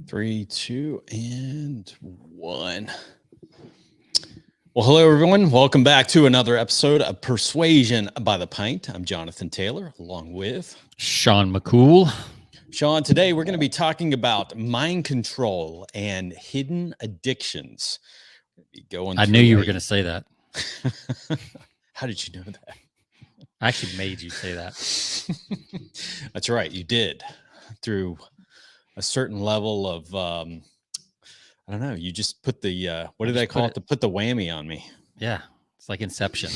3, 2, and 1. Well, hello, everyone. Welcome back to another episode of Persuasion by the Pint. I'm Jonathan Taylor, along with Sean McCool. Sean. Today, we're going to be talking about mind control and hidden addictions. I knew you were going to say that. How did you know that? I actually made you say that. That's right. You did. Through a certain level of, I don't know. You just put the, what do they call it? To put the whammy on me. Yeah. It's like Inception.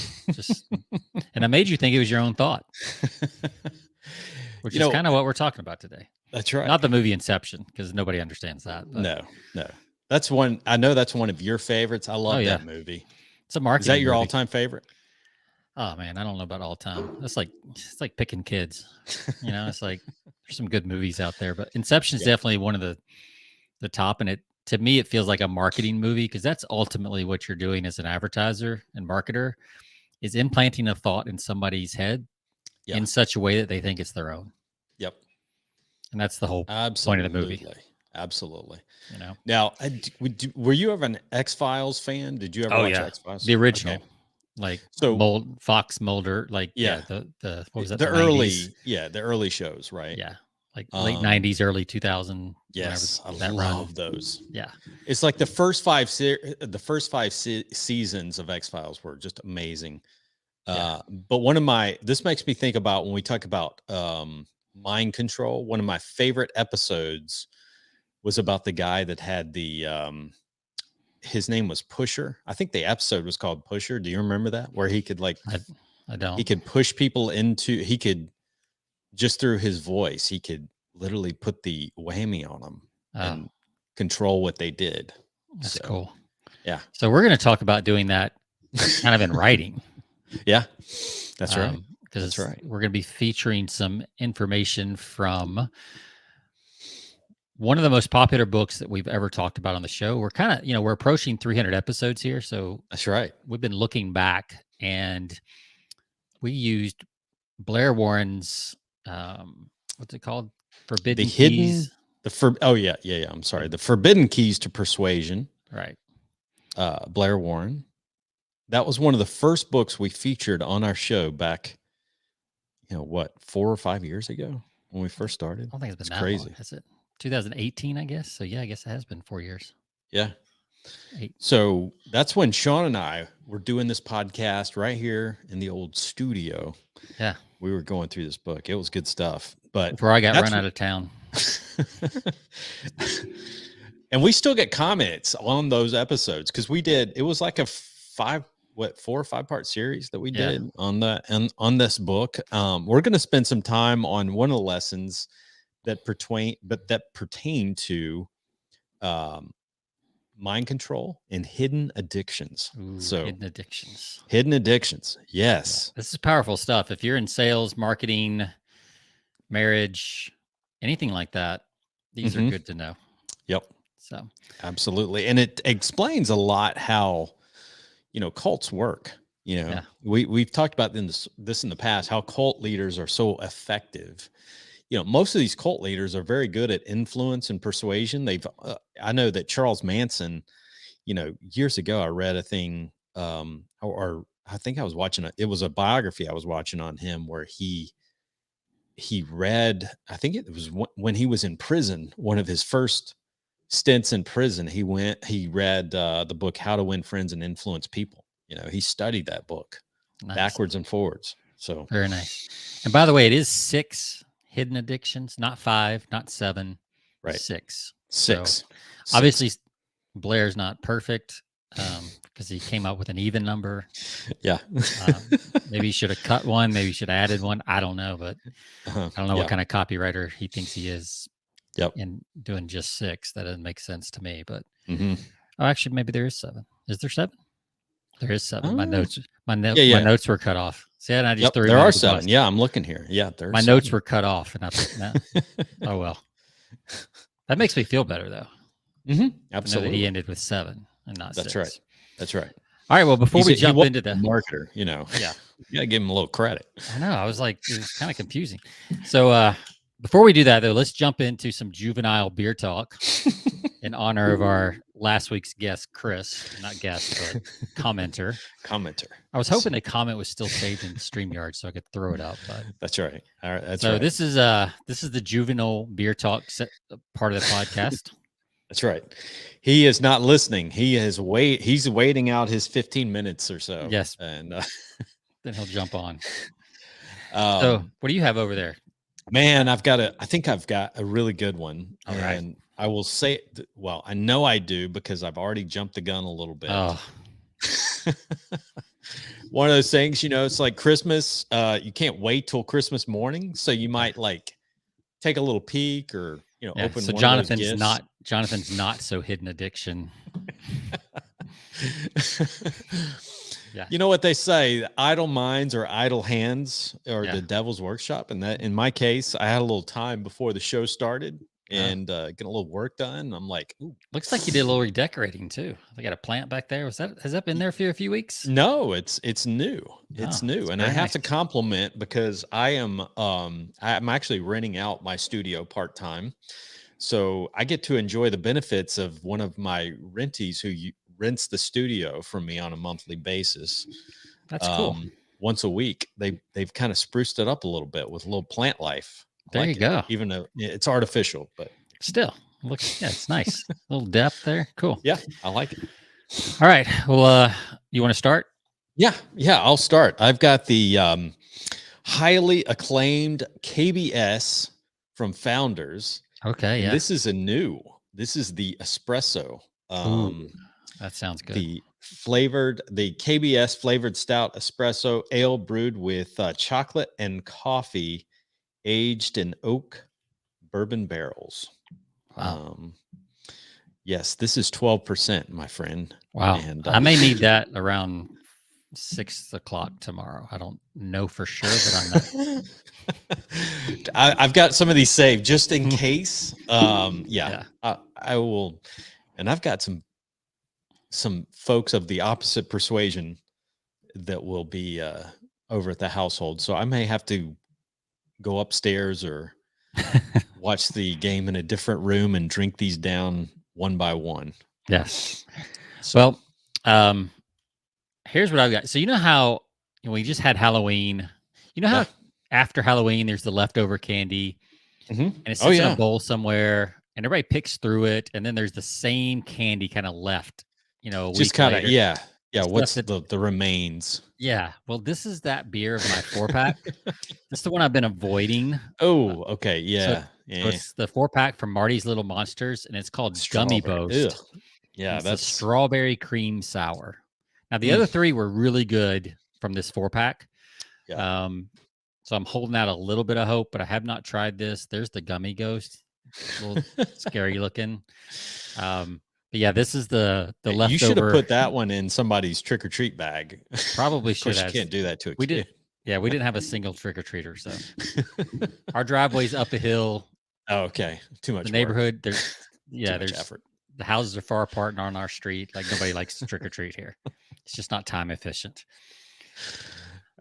And I made you think it was your own thought, which is kind of what we're talking about today. That's right. Not the movie Inception, because nobody understands that. But. No. That's one. I know that's one of your favorites. I love that movie. It's a marketing. Is that your movie. all-time favorite? Oh man, I don't know about all time. It's like picking kids. It's like there's some good movies out there, but Inception is definitely one of the top. And to me, it feels like a marketing movie, because that's ultimately what you're doing as an advertiser and marketer, is implanting a thought in somebody's head in such a way that they think it's their own. Yep. And that's the whole point of the movie. Absolutely. Now, were you ever an X-Files fan? Did you ever watch X-Files? The original. Okay. Like Fox Mulder, like the what was that? The early the early shows, right? Yeah, like late '90s, early 2000. Yes, I love those. Yeah, it's like the first five seasons of X-Files were just amazing. But this makes me think about when we talk about mind control. One of my favorite episodes was about the guy that had the his name was Pusher. I think the episode was called Pusher. Do you remember that? Where he could I don't. He could push people he could just through his voice, he could literally put the whammy on them and control what they did. That's cool. Yeah. So we're going to talk about doing that kind of in writing. Yeah, that's right. Because we're going to be featuring some information from one of the most popular books that we've ever talked about on the show. We're kind of, we're approaching 300 episodes here. So that's right. We've been looking back, and we used Blair Warren's, what's it called? Forbidden Keys. I'm sorry. The Forbidden Keys to Persuasion. Right. Blair Warren. That was one of the first books we featured on our show back, 4 or 5 years ago when we first started. I don't think it's been that crazy. Long, has it? 2018, I guess. So yeah, I guess it has been 4 years. Yeah. So that's when Sean and I were doing this podcast right here in the old studio. Yeah. We were going through this book. It was good stuff. But before I got run out of town. And we still get comments on those episodes, because it was like a 4 or 5 part series that we did on this book. We're going to spend some time on one of the lessons that pertain to mind control and hidden addictions. Hidden addictions. Yes. Yeah, this is powerful stuff. If you're in sales, marketing, marriage, anything like that, these are good to know. Yep. So absolutely. And it explains a lot how, cults work. We've talked about this in the past, how cult leaders are so effective. Most of these cult leaders are very good at influence and persuasion. I know that Charles Manson, years ago, I read a thing, or I think I was watching it was a biography I was watching on him, where he read, I think it was when he was in prison, one of his first stints in prison, he read the book, How to Win Friends and Influence People. He studied that book backwards and forwards. So very nice. And by the way, it is 6 hidden addictions, not 5, not 7, right? 6. So obviously Blair's not perfect, because he came up with an even number. Yeah. Maybe he should have cut one. Maybe he should have added one. I don't know, but I don't know what kind of copywriter he thinks he is. Yep. And doing just 6, that doesn't make sense to me. But actually, maybe there is 7. Is there 7? There is 7. My notes were cut off. See, and I just threw. There are 7. Yeah, I'm looking here. Yeah, there's my notes were cut off, and I thought, no. Oh well. That makes me feel better though. Absolutely. That he ended with 7 and not 6. That's right. All right. Well, before we jump into the marketer, yeah, you gotta give him a little credit. I know. I was like, it was kind of confusing. So Before we do that, though, let's jump into some juvenile beer talk in honor of our last week's guest, Chris. Not guest, but commenter. I was hoping the comment was still saved in StreamYard so I could throw it up. But that's right. All right. That's so right. this is the juvenile beer talk part of the podcast. That's right. He is not listening. He's waiting out his 15 minutes or so. Yes. And then he'll jump on. So what do you have over there? Man, I think I've got a really good one. All and right. I will say, well, I know I do because I've already jumped the gun a little bit. Oh. One of those things, it's like Christmas. You can't wait till Christmas morning. So you might like take a little peek or, open so one Jonathan's of those gifts. Jonathan's not so hidden addiction. Yeah. You know what they say, idle minds or idle hands or the devil's workshop. And that in my case, I had a little time before the show started and getting a little work done. I'm like, ooh. Looks like you did a little redecorating too. They got a plant back there. Has that been there for a few weeks? No, it's new. It's new. And I have to compliment because I'm actually renting out my studio part-time. So I get to enjoy the benefits of one of my rentees who rents the studio from me on a monthly basis. That's cool. Once a week. They've kind of spruced it up a little bit with a little plant life. There you go. Even though it's artificial, but still looks, it's nice. A little depth there. Cool. Yeah, I like it. All right. Well, you want to start? Yeah, I'll start. I've got the highly acclaimed KBS from Founders. Okay, yeah. This is the espresso. Ooh, that sounds good. The KBS flavored stout espresso ale brewed with chocolate and coffee, aged in oak bourbon barrels. Wow. Yes, this is 12%, my friend. Wow. And I may need that around 6 o'clock tomorrow. I don't know for sure, but I'm not. I've got some of these saved just in case. I will. And I've got some folks of the opposite persuasion that will be over at the household. So I may have to go upstairs or watch the game in a different room and drink these down one by one. Yes. So, well, here's what I've got. So you know how we just had Halloween. You know how after Halloween there's the leftover candy, and it's in a bowl somewhere, and everybody picks through it, and then there's the same candy kind of left. A just kind of what's the remains? Yeah. Well, this is that beer of my 4-pack. This is the one I've been avoiding. Oh, okay, yeah. So it's the 4-pack from Marty's Little Monsters, and it's called Gummy Boast. Ugh. Yeah, that's a strawberry cream sour. Now the other three were really good from this 4-pack. Yeah. So I'm holding out a little bit of hope, but I have not tried this. There's the Gummy Ghost, a little scary looking. But yeah, this is the leftover. You should have put that one in somebody's trick or treat bag. Probably should have. You can't do that to a kid. We did. Yeah, we didn't have a single trick or treater, so our driveway's up a hill. Oh, okay. Too much. The neighborhood, there's effort. The houses are far apart and on our street. Like nobody likes to trick or treat here. It's just not time efficient.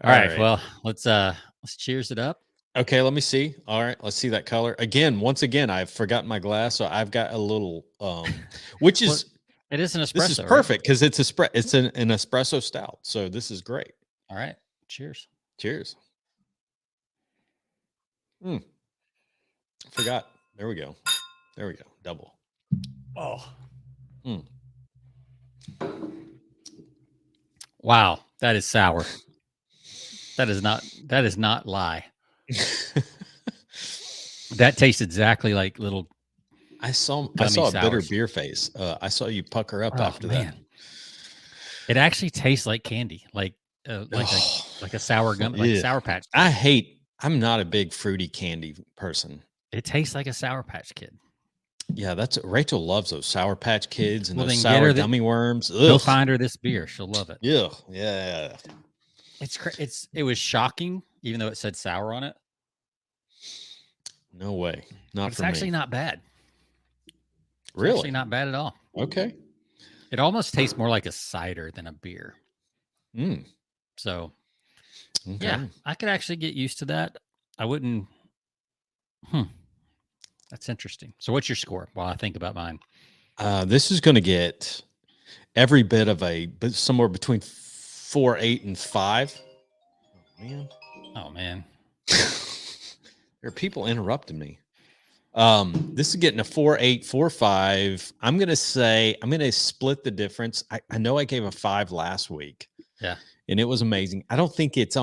All right. Well, let's cheers it up. Okay, let me see. All right, let's see that color. Once again, I've forgotten my glass, so I've got a little which is it is an espresso. This is perfect because it's an espresso stout. So this is great. All right. Cheers. Cheers. Forgot. There we go. Double. Oh. Wow, that is sour. That is not lie. That tastes exactly like little. I saw a bitter beer face. I saw you pucker up after that. It actually tastes like candy, like a sour gum, like Sour Patch Kid. I'm not a big fruity candy person. It tastes like a Sour Patch Kid. Yeah, Rachel loves those Sour Patch Kids and those sour gummy worms. Go find her this beer; she'll love it. Yeah. It was shocking, even though it said sour on it. No way, not it's actually not bad. Really, actually not bad at all. Okay, it almost tastes more like a cider than a beer. So, yeah, I could actually get used to that. I wouldn't That's interesting. So what's your score while I think about mine? This is going to get every bit of somewhere between 4, 8, and 5. Oh, man. Oh, man. There are people interrupting me. This is getting a 4, 8, 4, 5. I'm going to split the difference. I know I gave a 5 last week. Yeah. And it was amazing. I don't think this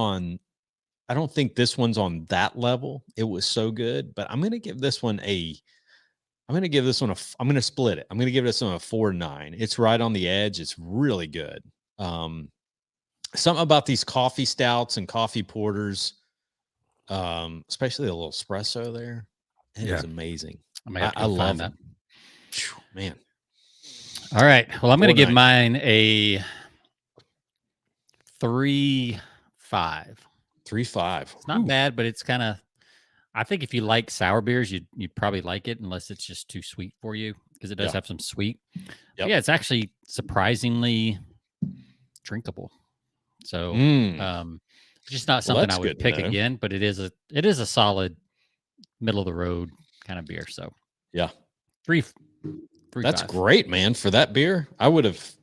one's on that level. It was so good, but I'm going to give this one I'm going to split it. I'm going to give this one a 4.9. It's right on the edge. It's really good. Something about these coffee stouts and coffee porters, especially the little espresso there. It is amazing. I love that. Man. All right. Well, I'm going to give mine a 3.5. 3.5. It's not bad, but it's kind of. I think if you like sour beers, you'd probably like it, unless it's just too sweet for you, because it does have some sweet. Yep. Yeah, it's actually surprisingly drinkable. So, just not something I would pick again, but it is a solid middle of the road kind of beer. So, yeah, 3. That's 5. Great, man. For that beer, I would have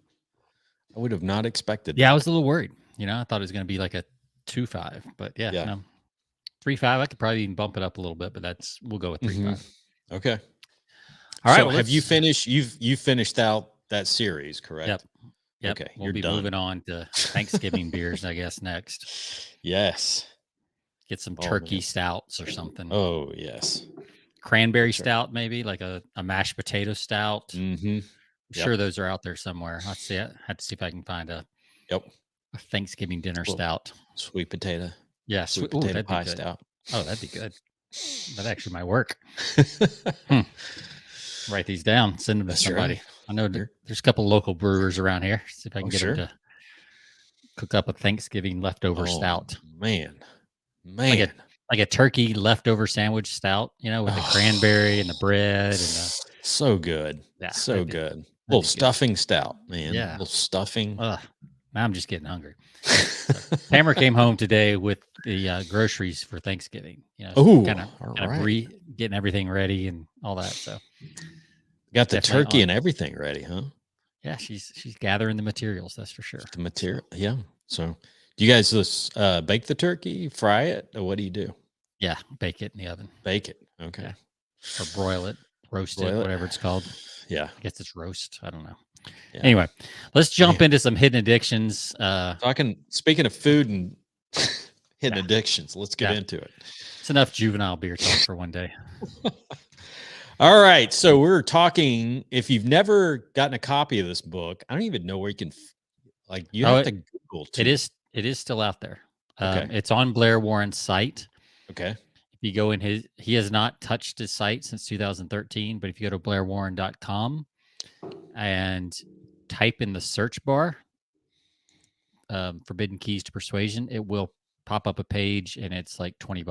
not expected. Yeah, that. I was a little worried. I thought it was going to be like a 2.5, but yeah. No, 3.5. I could probably even bump it up a little bit, but we'll go with 3.5. Okay. All right. So have you finished? You've finished out that series, correct? Yep. Okay. We'll be moving on to Thanksgiving beers, I guess, next. Yes. Get some turkey stouts or something. Oh, yes. Cranberry stout, maybe like a mashed potato stout. Mm-hmm. I'm sure those are out there somewhere. Let's see. I had to see if I can find a Thanksgiving dinner stout. Sweet potato. Yeah, sweet potato pie stout. Oh, that'd be good. That actually might work. Write these down. Send them to somebody. Right. I know there's a couple local brewers around here. See if I can get them to cook up a Thanksgiving leftover stout. Man. Like a turkey leftover sandwich stout, with the cranberry and the bread and the. So good. Yeah, so good. Little stuffing stout, man. Yeah. Little stuffing. Now I'm just getting hungry. So, Tamara came home today with the groceries for Thanksgiving. Kind of getting everything ready and all that. So got the turkey and everything ready, huh? Yeah, she's gathering the materials. That's for sure. The material, yeah. So, do you guys just bake the turkey, fry it, or what do you do? Yeah, bake it in the oven. Bake it, okay. Yeah. Or broil it, roast it, whatever it's called. Yeah, I guess it's roast. I don't know. Yeah. Anyway, let's jump into some hidden addictions. Speaking of food and hidden addictions, let's get into it. It's enough juvenile beer talk for one day. All right, so we're talking. If you've never gotten a copy of this book, I don't even know where you can. You have to Google. It is still out there. Okay. It's on Blair Warren's site. Okay. If you go in he has not touched his site since 2013. But if you go to blairwarren.com and type in the search bar, Forbidden Keys to Persuasion, it will pop up a page, and it's like $20.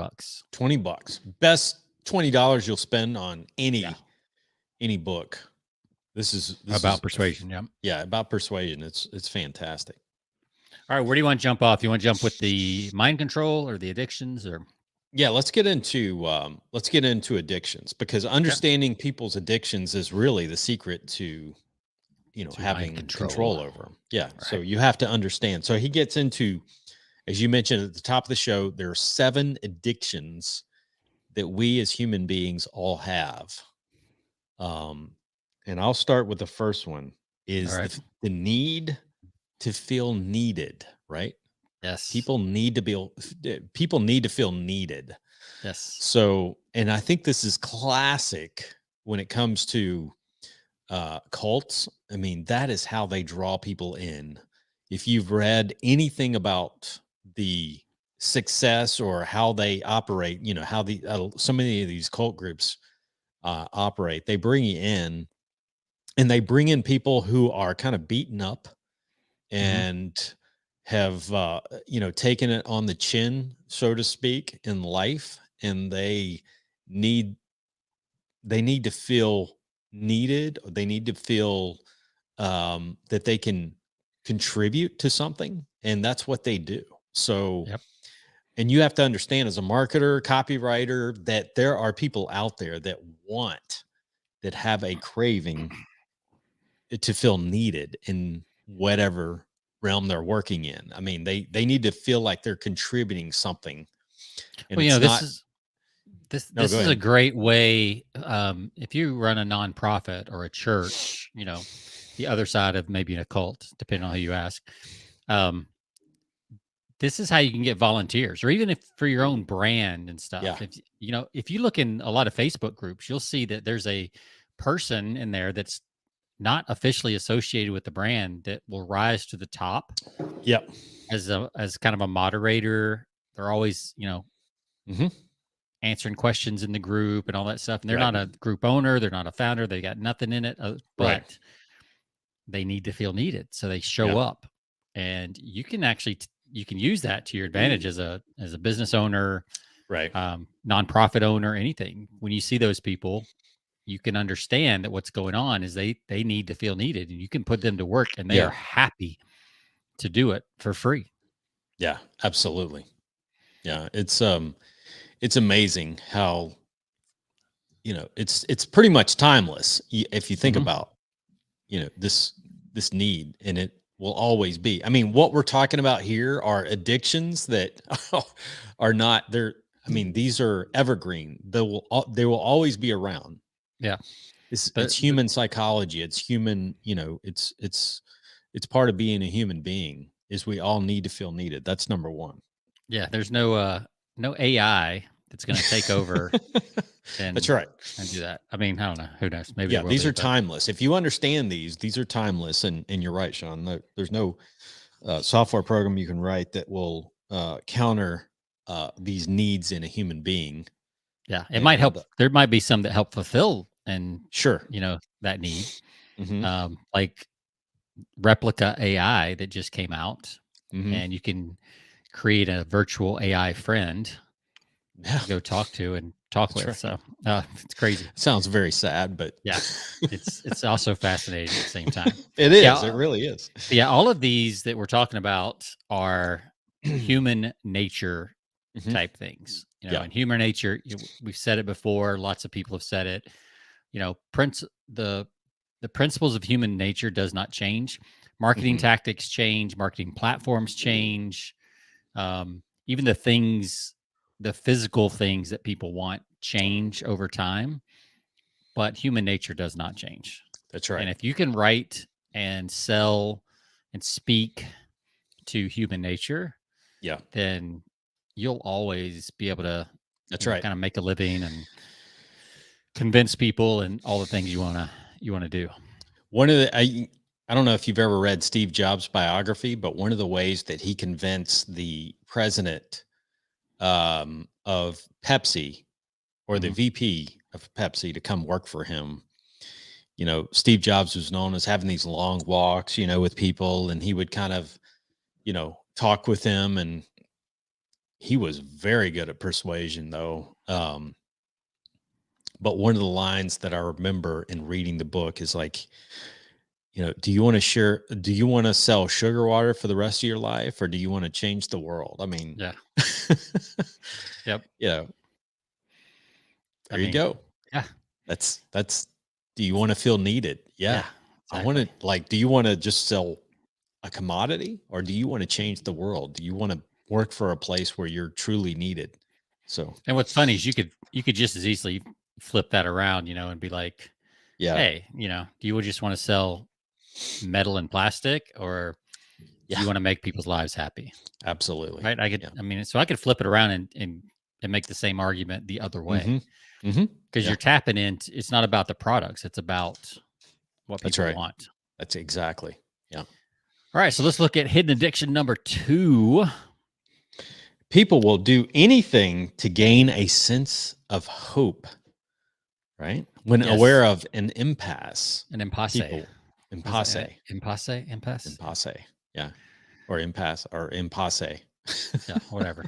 $20. Best $20 you'll spend on any book. This is about persuasion. Yeah. Yeah. About persuasion. It's fantastic. All right. Where do you want to jump off? You want to jump with the mind control or the addictions, or? Yeah, let's get into addictions, because understanding people's addictions is really the secret to having control over them. Yeah. Right. So you have to understand. So he gets into, as you mentioned at the top of the show, there are 7 addictions that we as human beings all have. And I'll start with the first one is the need to feel needed, right? Yes. People need to feel needed. Yes. So, and I think this is classic when it comes to cults. I mean, that is how they draw people in. If you've read anything about the success or how they operate, how so many of these cult groups operate, they bring you in, and they bring in people who are kind of beaten up and have taken it on the chin, so to speak, in life, and they need to feel needed. They need to feel that they can contribute to something, and that's what they do. So And you have to understand as a marketer, copywriter, that there are people out there that have a craving to feel needed in whatever realm they're working in. I mean, they need to feel like they're contributing something. And Well, it's this not. is this No, this go is a ahead. great way. If you run a nonprofit or a church, the other side of maybe a cult, depending on who you ask. Um, this is how you can get volunteers, or even if for your own brand and Yeah. stuff. If you look in a lot of Facebook groups, you'll see that there's a person in there that's not officially associated with the brand that will rise to the top Yep. as kind of a moderator. They're always, Mm-hmm. answering questions in the group and all that stuff. And they're Right. not a group owner, they're not a founder, they got nothing in it, Right. but they need to feel needed, so they show Yeah. up. And you can actually you can use that to your advantage as a business owner, Right. nonprofit owner, anything. When you see those people, you can understand that what's going on is they need to feel needed, and you can put them to work, and they are Yeah. happy to do it for free. Yeah. Absolutely. Yeah. It's amazing how, it's pretty much timeless if you think Mhm. about, this need, and it will always be. I mean, what we're talking about here are addictions that are not there. I mean, these are evergreen. They will always be around. Yeah. It's human psychology. It's human, it's part of being a human being is we all need to feel needed. That's number one. Yeah, there's no AI that's going to take over That's and right. do that. I mean, I don't know. Who knows? Maybe Yeah, there will these be, are but timeless. If you understand these are timeless. And you're right, Sean. There's no software program you can write that will counter these needs in a human being. yeah, it might And help. There might be some that help fulfill and sure. that need, Hmm. like Replica AI that just came out, Hmm. and you can create a virtual AI friend Yeah, to go talk to and talk that's with. right. So it's crazy. Sounds very sad, but Yeah, it's also fascinating at the same time. it is. It Yeah, really is. yeah. All of these that we're talking about are human nature Hmm. type things. Yeah. In human nature, we've said it before. Lots of people have said it. Prince the principles of human nature does not change. Marketing Hmm. tactics change. Marketing platforms change. Even the physical things that people want change over time. But human nature does not change. That's And right. if you can write and sell and speak to human nature, Yeah. then you'll always be able to, That's right. kind of make a living and convince people and all the things you want to do. One of the I don't know if you've ever read Steve Jobs' biography, but one of the ways that he convinced the president of Pepsi or the Mhm. VP of Pepsi to come work for him. Steve Jobs was known as having these long walks, with people, and he would kind of, talk with them. And he was very good at persuasion, though. But one of the lines that I remember in reading the book is like, do you want to sell sugar water for the rest of your life, or do you want to change the world? I mean, Yeah. Yep. there I you mean, go. yeah. That's, do you want to feel needed? Yeah. Yeah. I want Exactly. to, do you want to just sell a commodity, or do you want to change the world? Do you want to work for a place where you're truly needed? So, And what's funny is you could just as easily flip that around, and be like, yeah. hey, do you just want to sell metal and plastic, or do Yeah, you want to make people's lives happy? absolutely. Right? Yeah. So I could flip it around and make the same argument the other Hmm. way, Hmm. because Yeah, you're tapping into, it's not about the products, it's about what that's people right. want. That's exactly. Yeah. All right, so let's look at hidden addiction number 2. People will do anything to gain a sense of hope, right? When Yes, aware of an impasse. an impasse. People, Was impasse, it impasse? impasse. Yeah. Or impasse or impasse. Yeah, whatever.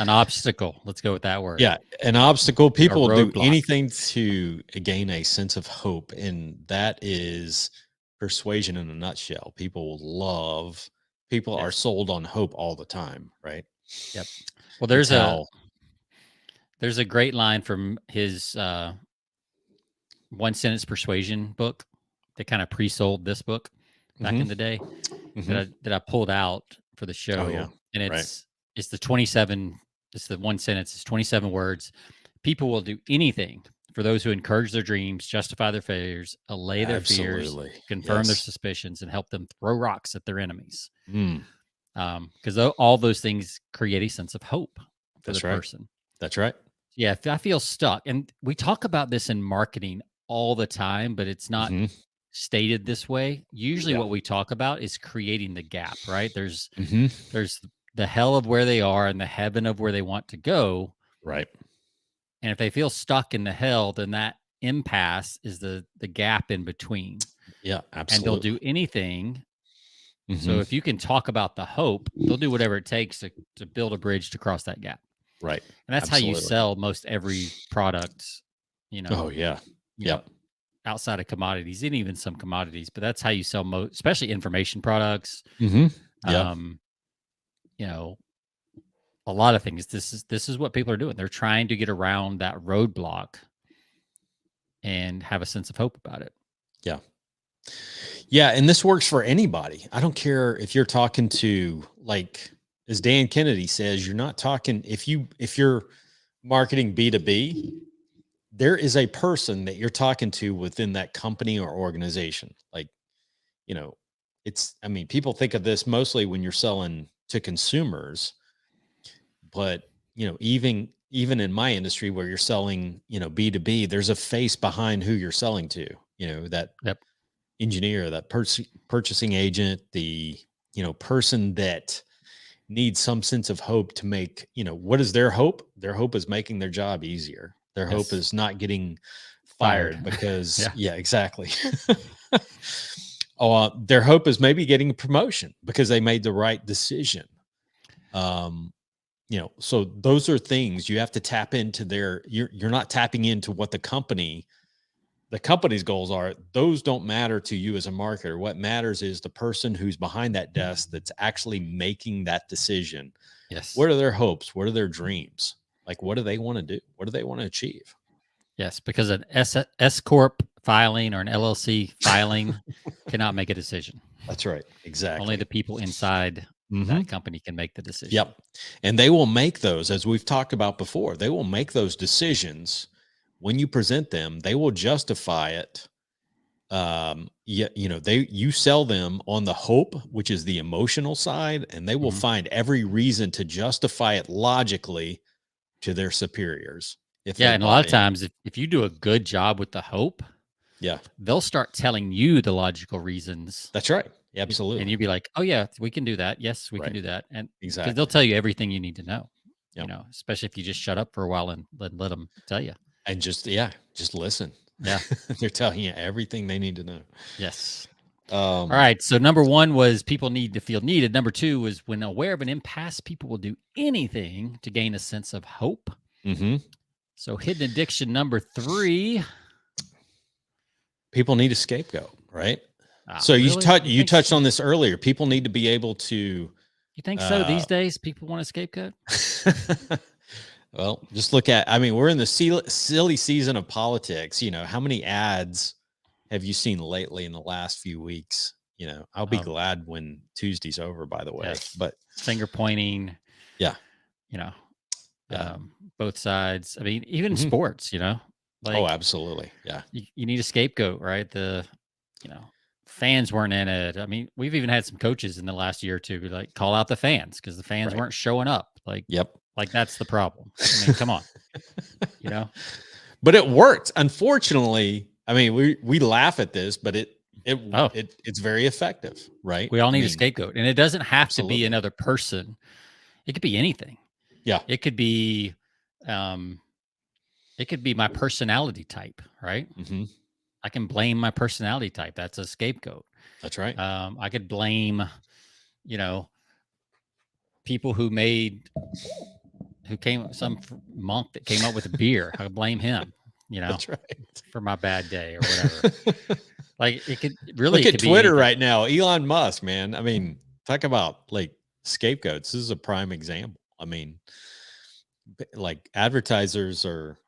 An obstacle. Let's go with that word. Yeah. An obstacle. A People will do roadblock. anything to gain a sense of hope. And that is persuasion in a nutshell. People are Yes. sold on hope all the time, right? Yep. Well, It's how. there's a great line from his one sentence persuasion book that kind of pre-sold this book back in the day that I pulled out for the show. Oh yeah. And Right. it's the 27, it's the one sentence, it's 27 words. People will do anything for those who encourage their dreams, justify their failures, allay their fears, Absolutely. confirm their Yes. suspicions, and help them throw rocks at their enemies. Mm, Because all those things create a sense of hope for the that's right. person. That's right. Yeah, if I feel stuck, and we talk about this in marketing all the time, but it's not hmm stated this way. Usually Yeah. what we talk about is creating the gap, right? hmm There's the hell of where they are and the heaven of where they want to go. Right. And if they feel stuck in the hell, then that impasse is the gap in between. Yeah. And they'll do Absolutely. anything. hmm So if you can talk about the hope, they'll do whatever it takes to build a bridge to cross that gap. Right. And that's how you Absolutely. sell most every product, Oh yeah. you know, Yep. outside of commodities and even some commodities, but that's how you sell most, especially information products. Yeah. You know, a lot of things. This is what people are doing. They're trying to get around that roadblock and have a sense of hope about it. Yeah. Yeah. And this works for anybody. I don't care if you're talking to, like, as Dan Kennedy says, you're not talking, if you're marketing B2B, there is a person that you're talking to within that company or organization. Like, I mean, people think of this mostly when you're selling to consumers, but even in my industry where you're selling, B2B, there's a face behind who you're selling to, that Yep. engineer, that purchasing agent, the, person that needs some sense of hope to make, what is their hope? Their hope is making their job easier. Their hope Yes. is not getting fired because, Yeah. exactly. Their hope is maybe getting a promotion because they made the right decision. So those are things you have to tap into you're not tapping into what the company's goals are. Those don't matter to you as a marketer. What matters is the person who's behind that desk that's actually making that decision. Yes. What are their hopes? What are their dreams? Like, what do they want to do? What do they want to achieve? Yes, because an S corp filing or an LLC filing cannot make a decision. That's right. Exactly. Only the people inside that company can make the decision. Yep. And they will make those, as we've talked about before, they will make those decisions when you present them. They will justify it. You sell them on the hope, which is the emotional side, and they will find every reason to justify it logically to their superiors. And a lot of times if you do a good job with the hope, they'll start telling you the logical reasons. That's right. Absolutely. And you'd be like, oh yeah, we can do that. Yes, we can do that. And exactly, because they'll tell you everything you need to know, especially if you just shut up for a while and let them tell you. And just listen. Yeah. They're telling you everything they need to know. Yes. All right. So number one was people need to feel needed. Number two was when aware of an impasse, people will do anything to gain a sense of hope. So hidden addiction number three. People need a scapegoat, right? So really? you touched on this earlier. People need to be able to. You think so? These days, people want a scapegoat? Well, just look at, we're in the silly season of politics. How many ads have you seen lately in the last few weeks? I'll be glad when Tuesday's over, by the way. Yes. But finger pointing. Yeah. Both sides. I mean, even in sports, like, oh, absolutely. Yeah. You need a scapegoat, right? Fans weren't in it. I mean, we've even had some coaches in the last year or two like call out the fans because the fans weren't showing up. Like, like that's the problem. I mean, come on, But it worked. Unfortunately, we laugh at this, but it's very effective, right? We all need a scapegoat, and it doesn't have to be another person. It could be anything. Yeah. It could be my personality type, right? I can blame my personality type. That's a scapegoat. That's right. I could blame, people some monk that came up with a beer. I could blame him, That's right. for my bad day or whatever. Like it could really look at Twitter right now. Elon Musk, man. Talk about like scapegoats. This is a prime example. I mean, like advertisers are,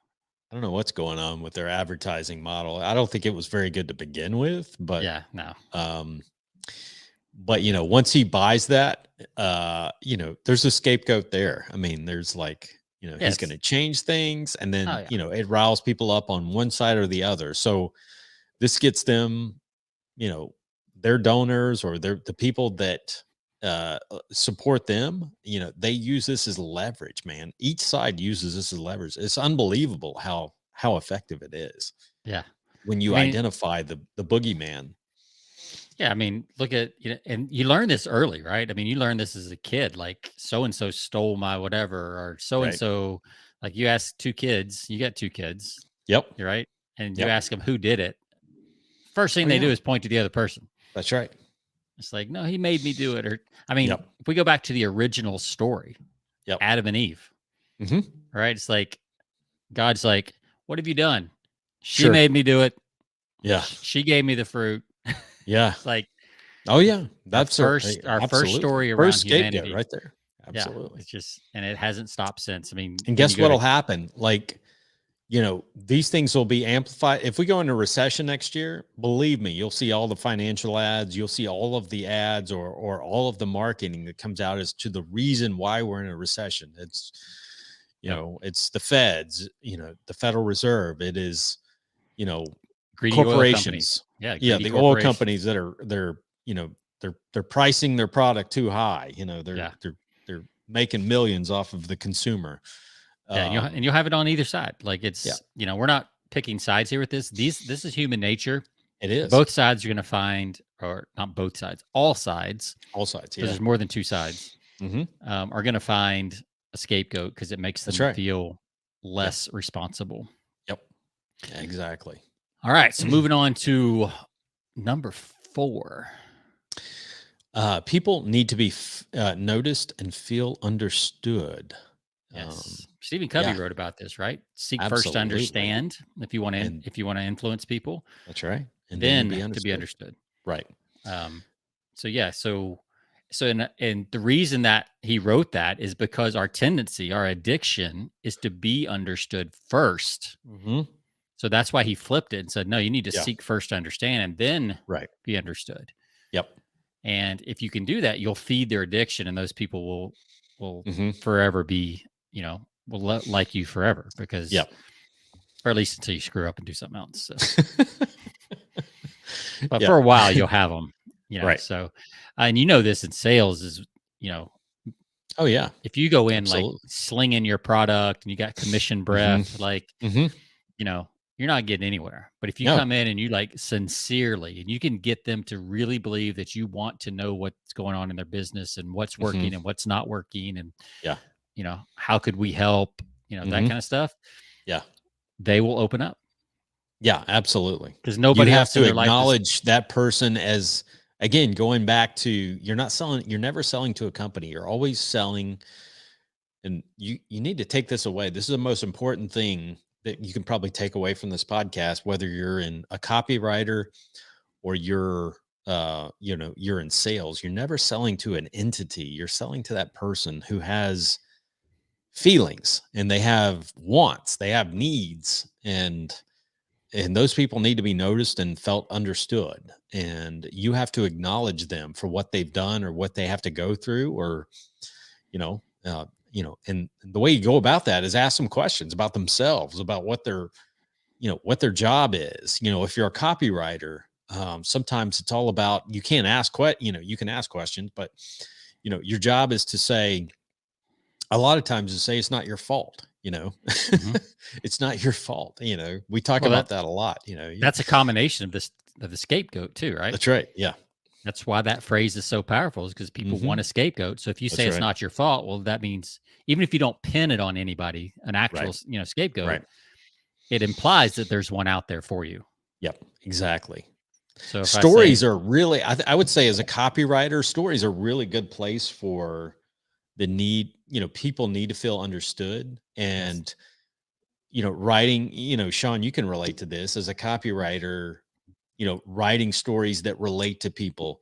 I don't know what's going on with their advertising model. I don't think it was very good to begin with, but Yeah, no. But once he buys that, there's a scapegoat there. I mean, there's like, he's going to change things, and then, it riles people up on one side or the other. So this gets them, their donors or the people that support them, they use this as leverage, man. Each side uses this as leverage. It's unbelievable how effective it is. Yeah. When you identify the boogeyman. Yeah, I mean, look at, and you learn this early, right? I mean, you learn this as a kid, like so and so stole my whatever, or so and so. Like you ask two kids, you got two kids. Yep. You're right, and you ask them who did it. First thing they do is point to the other person. That's right. It's like, no, he made me do it. Or I mean, if we go back to the original story, Adam and Eve, right? It's like God's like, "What have you done?" She made me do it. Yeah, she gave me the fruit. Yeah. Like, oh yeah, that's our first story around humanity right there. Absolutely. Yeah, it's just, and it hasn't stopped since. I mean, and guess what'll happen? Like, these things will be amplified. If we go into recession next year, believe me, you'll see all the financial ads. You'll see all of the ads or all of the marketing that comes out as to the reason why we're in a recession. It's, it's the feds, the Federal Reserve. It is, greedy corporations. Yeah. The oil companies that they're pricing their product too high. They're making millions off of the consumer. Yeah, and you'll have it on either side. Like it's, we're not picking sides here with this. This is human nature. It is. Both sides are going to find, or not both sides, all sides. All sides. Yeah. There's more than two sides. Are going to find a scapegoat because it makes them feel less responsible. Yep. Yeah, exactly. All right. So moving on to number 4. People need to be noticed and feel understood. Yes. Stephen Covey wrote about this, right? Seek first to understand if you want to influence people. That's right. And then to be understood. Right. And the reason that he wrote that is because our tendency, our addiction is to be understood first. So that's why he flipped it and said, no, you need to seek first to understand and then be understood. Yep. And if you can do that, you'll feed their addiction, and those people will forever be, will like you forever because, or at least until you screw up and do something else. So. But for a while you'll have them, right. So, and this in sales is, oh yeah. If you go in like slinging your product and you got commission breath, like, you're not getting anywhere. But if you come in and you like sincerely, and you can get them to really believe that you want to know what's going on in their business and what's working and what's not working. And, how could we help, that kind of stuff. Yeah. They will open up. Yeah, absolutely. Because nobody has to acknowledge that person as, again, going back to, you're never selling to a company. You're always selling. And you need to take this away. This is the most important thing that you can probably take away from this podcast, whether you're in a copywriter or you're in sales. You're never selling to an entity. You're selling to that person who has feelings and they have wants, they have needs, and those people need to be noticed and felt understood. And you have to acknowledge them for what they've done or what they have to go through, or, and the way you go about that is ask them questions about themselves, about what their job is. If you're a copywriter, sometimes it's all about, you can ask questions, but, your job is to say, a lot of times to say, it's not your fault. It's not your fault. We talk about that a lot, That's a combination of the scapegoat too, right? That's right. Yeah. That's why that phrase is so powerful, is because people want a scapegoat. So if you say it's not your fault, well, that means even if you don't pin it on anybody, an actual, scapegoat, it implies that there's one out there for you. Yep, exactly. So stories are really, I would say, as a copywriter, stories are a really good place for the need. People need to feel understood. And, writing, Sean, you can relate to this as a copywriter, writing stories that relate to people,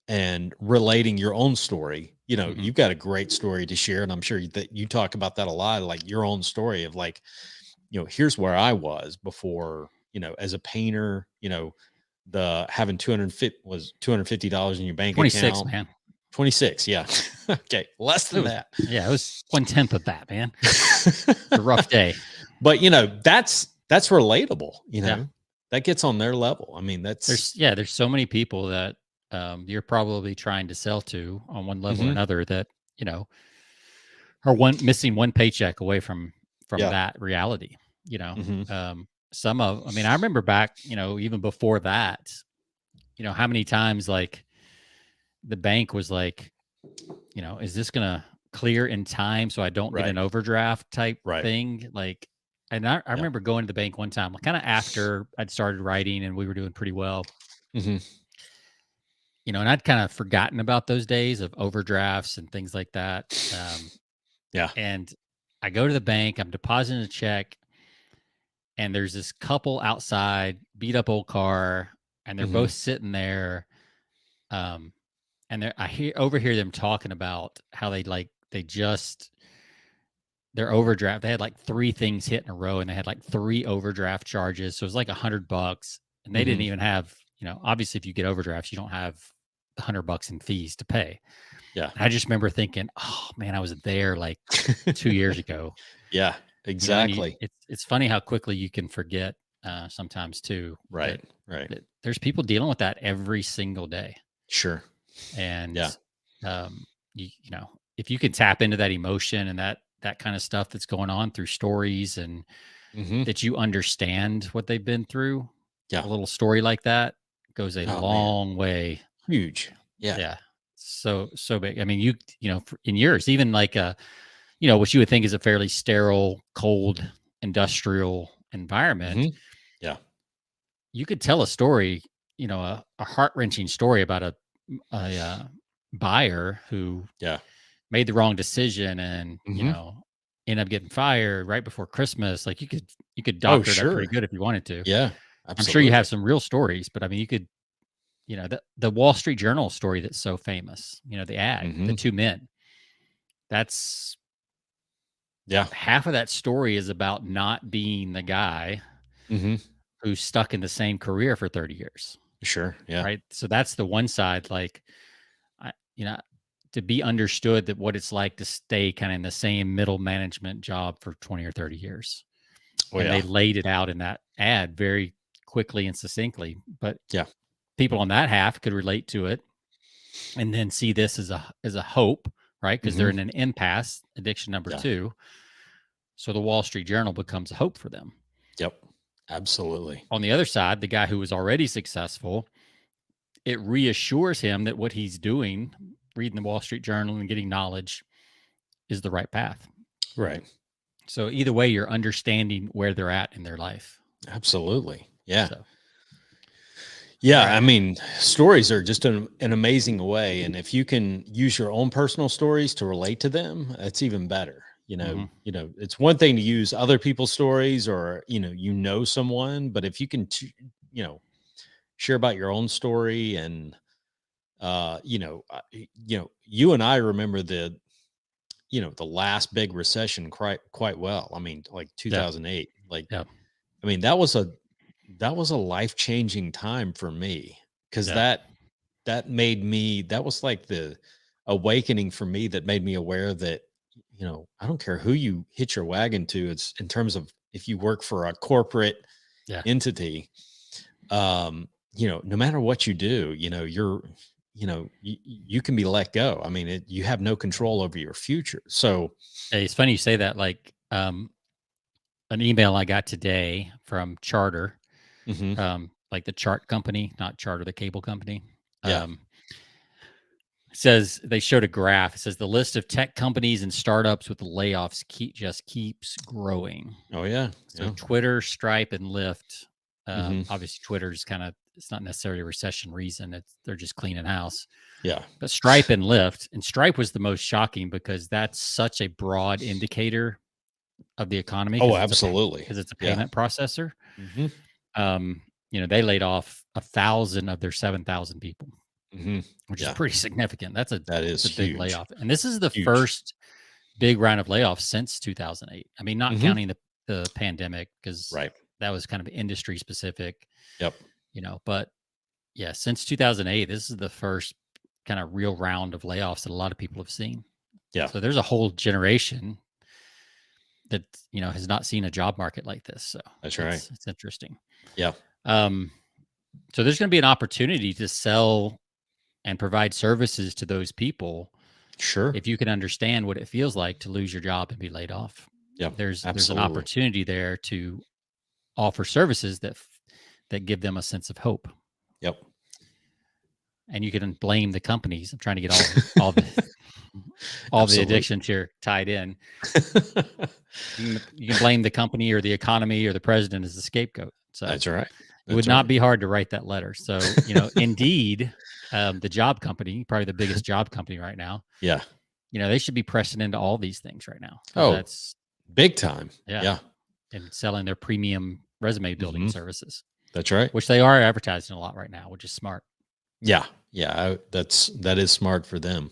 and relating your own story you've got a great story to share, and I'm sure that you talk about that a lot, like your own story of like, here's where I was before, as a painter, the having $250 in your bank 26, account. man. 26. Yeah. Okay. Less than that. Yeah. It was 1/10 of that, man. It's a rough day. But that's relatable, Yeah. that gets on their level. I mean, There's so many people that you're probably trying to sell to on one level or another that, are missing one paycheck away from yeah. that reality, I mean, I remember back, even before that, how many times like the bank was like, is this going to clear in time so I don't get an overdraft type thing? Like, and I remember going to the bank one time, kind of after I'd started writing and we were doing pretty well. And I'd kind of forgotten about those days of overdrafts and things like that. And I go to the bank, I'm depositing a check, and there's this couple outside, beat up old car, and they're both sitting there. And I overhear them talking about how their overdraft. They had like 3 things hit in a row, and they had like 3 overdraft charges. So it was like $100, and they didn't even have, obviously if you get overdrafts, you don't have $100 in fees to pay. Yeah. And I just remember thinking, oh man, I was there like 2 years ago. Yeah, exactly. It's funny how quickly you can forget sometimes too. Right. That there's people dealing with that every single day. Sure. And if you can tap into that emotion and that kind of stuff that's going on through stories and that you understand what they've been through, a little story like that goes a long way. Huge. Yeah. So big. I mean, in yours, even like what you would think is a fairly sterile, cold, industrial environment. Yeah. You could tell a story, a heart-wrenching story about a buyer who made the wrong decision and, ended up getting fired right before Christmas. Like you could doctor that pretty good if you wanted to. Yeah. Absolutely. I'm sure you have some real stories, but I mean, you could, the Wall Street Journal story that's so famous, the ad, the 2 men, that's half of that story is about not being the guy who's stuck in the same career for 30 years. Sure. Yeah. Right. So that's the one side, like, to be understood that what it's like to stay kind of in the same middle management job for 20 or 30 years. They laid it out in that ad very quickly and succinctly, but people on that half could relate to it and then see this as a hope, right? Because they're in an impasse, addiction number 2. So the Wall Street Journal becomes a hope for them. Yep. Absolutely. On the other side, the guy who was already successful, it reassures him that what he's doing, reading the Wall Street Journal and getting knowledge, is the right path. Right. So either way, you're understanding where they're at in their life. Absolutely. Yeah. So. Yeah. Right. I mean, stories are just an amazing way. And if you can use your own personal stories to relate to them, that's even better. It's one thing to use other people's stories or, someone, but if you can, share about your own story and, you and I remember the last big recession quite well. I mean, like 2008, I mean, that was a life-changing time for me because that was like the awakening for me that made me aware that, I don't care who you hitch your wagon to. It's in terms of if you work for a corporate entity, no matter what you do, you can be let go. I mean, you have no control over your future. So it's funny you say that. Like an email I got today from Charter, like the chart company, not Charter, the cable company. Says they showed a graph. It says the list of tech companies and startups with the layoffs just keeps growing. Oh yeah. So Twitter, Stripe, and Lyft. Obviously, Twitter's it's not necessarily a recession reason. They're just cleaning house. Yeah. But Stripe and Lyft, and Stripe was the most shocking because that's such a broad indicator of the economy. Oh, absolutely. Because it's a payment processor. They laid off 1,000 of their 7,000 people. which is pretty significant. That's a big huge. layoff. And this is the first big round of layoffs since 2008. I mean, not counting the pandemic, because that was kind of industry specific. Yep. But yeah, since 2008, this is the first kind of real round of layoffs that a lot of people have seen. Yeah. So there's a whole generation that, has not seen a job market like this. So that's right. It's interesting. Yeah. So there's going to be an opportunity to sell and provide services to those people. Sure. If you can understand what it feels like to lose your job and be laid off. Yeah. There's an opportunity there to offer services that give them a sense of hope. Yep. And you can blame the companies. I'm trying to get all the addictions here tied in. You can blame the company or the economy or the president as the scapegoat. So that's right. It would not be hard to write that letter. So, Indeed, the job company, probably the biggest job company right now. Yeah. They should be pressing into all these things right now. That's big time. Yeah. And selling their premium resume building services. That's right. Which they are advertising a lot right now, which is smart. Yeah. Yeah. That is smart for them.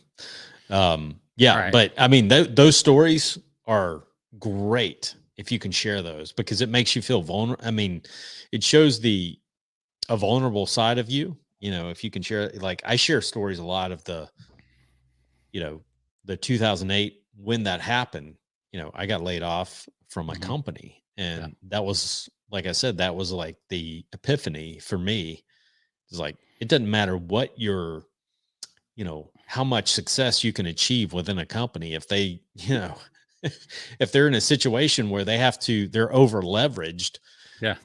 But I mean, those stories are great if you can share those, because it makes you feel vulnerable. I mean, it shows a vulnerable side of you, if you can share, like I share stories a lot of the 2008, when that happened, I got laid off from my company, and that was, like I said, that was like the epiphany for me. It's like, it doesn't matter what your, how much success you can achieve within a company. If they, if they're in a situation where they're over leveraged,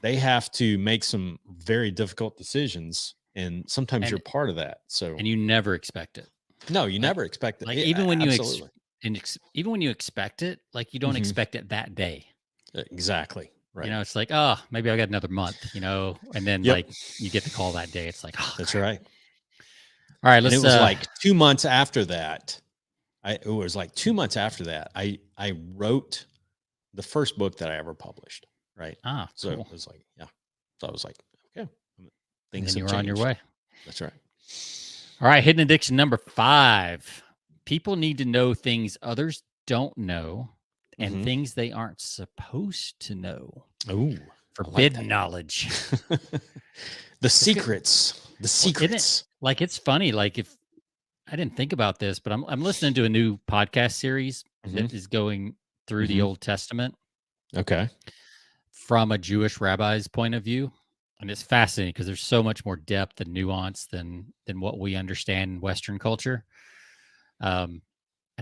they have to make some very difficult decisions. And sometimes you're part of that. So, and you never expect it. No, you never expect it. Like even when even when you expect it, like you don't expect it that day. Exactly. Right. It's like, oh, maybe I got another month, and then like you get the call that day. It's like, oh, that's right. All right. It was like 2 months after that. I wrote the first book that I ever published. Right. So cool. it was like, So I was like, okay, things have changed. On your way. That's right. All right. Hidden addiction number 5. People need to know things others don't know, and things they aren't supposed to know. Oh, forbidden knowledge. The secrets. Like, it's funny. Like, if I didn't think about this, but I'm listening to a new podcast series that is going through the Old Testament. Okay. From a Jewish rabbi's point of view. And it's fascinating because there's so much more depth and nuance than what we understand in Western culture. And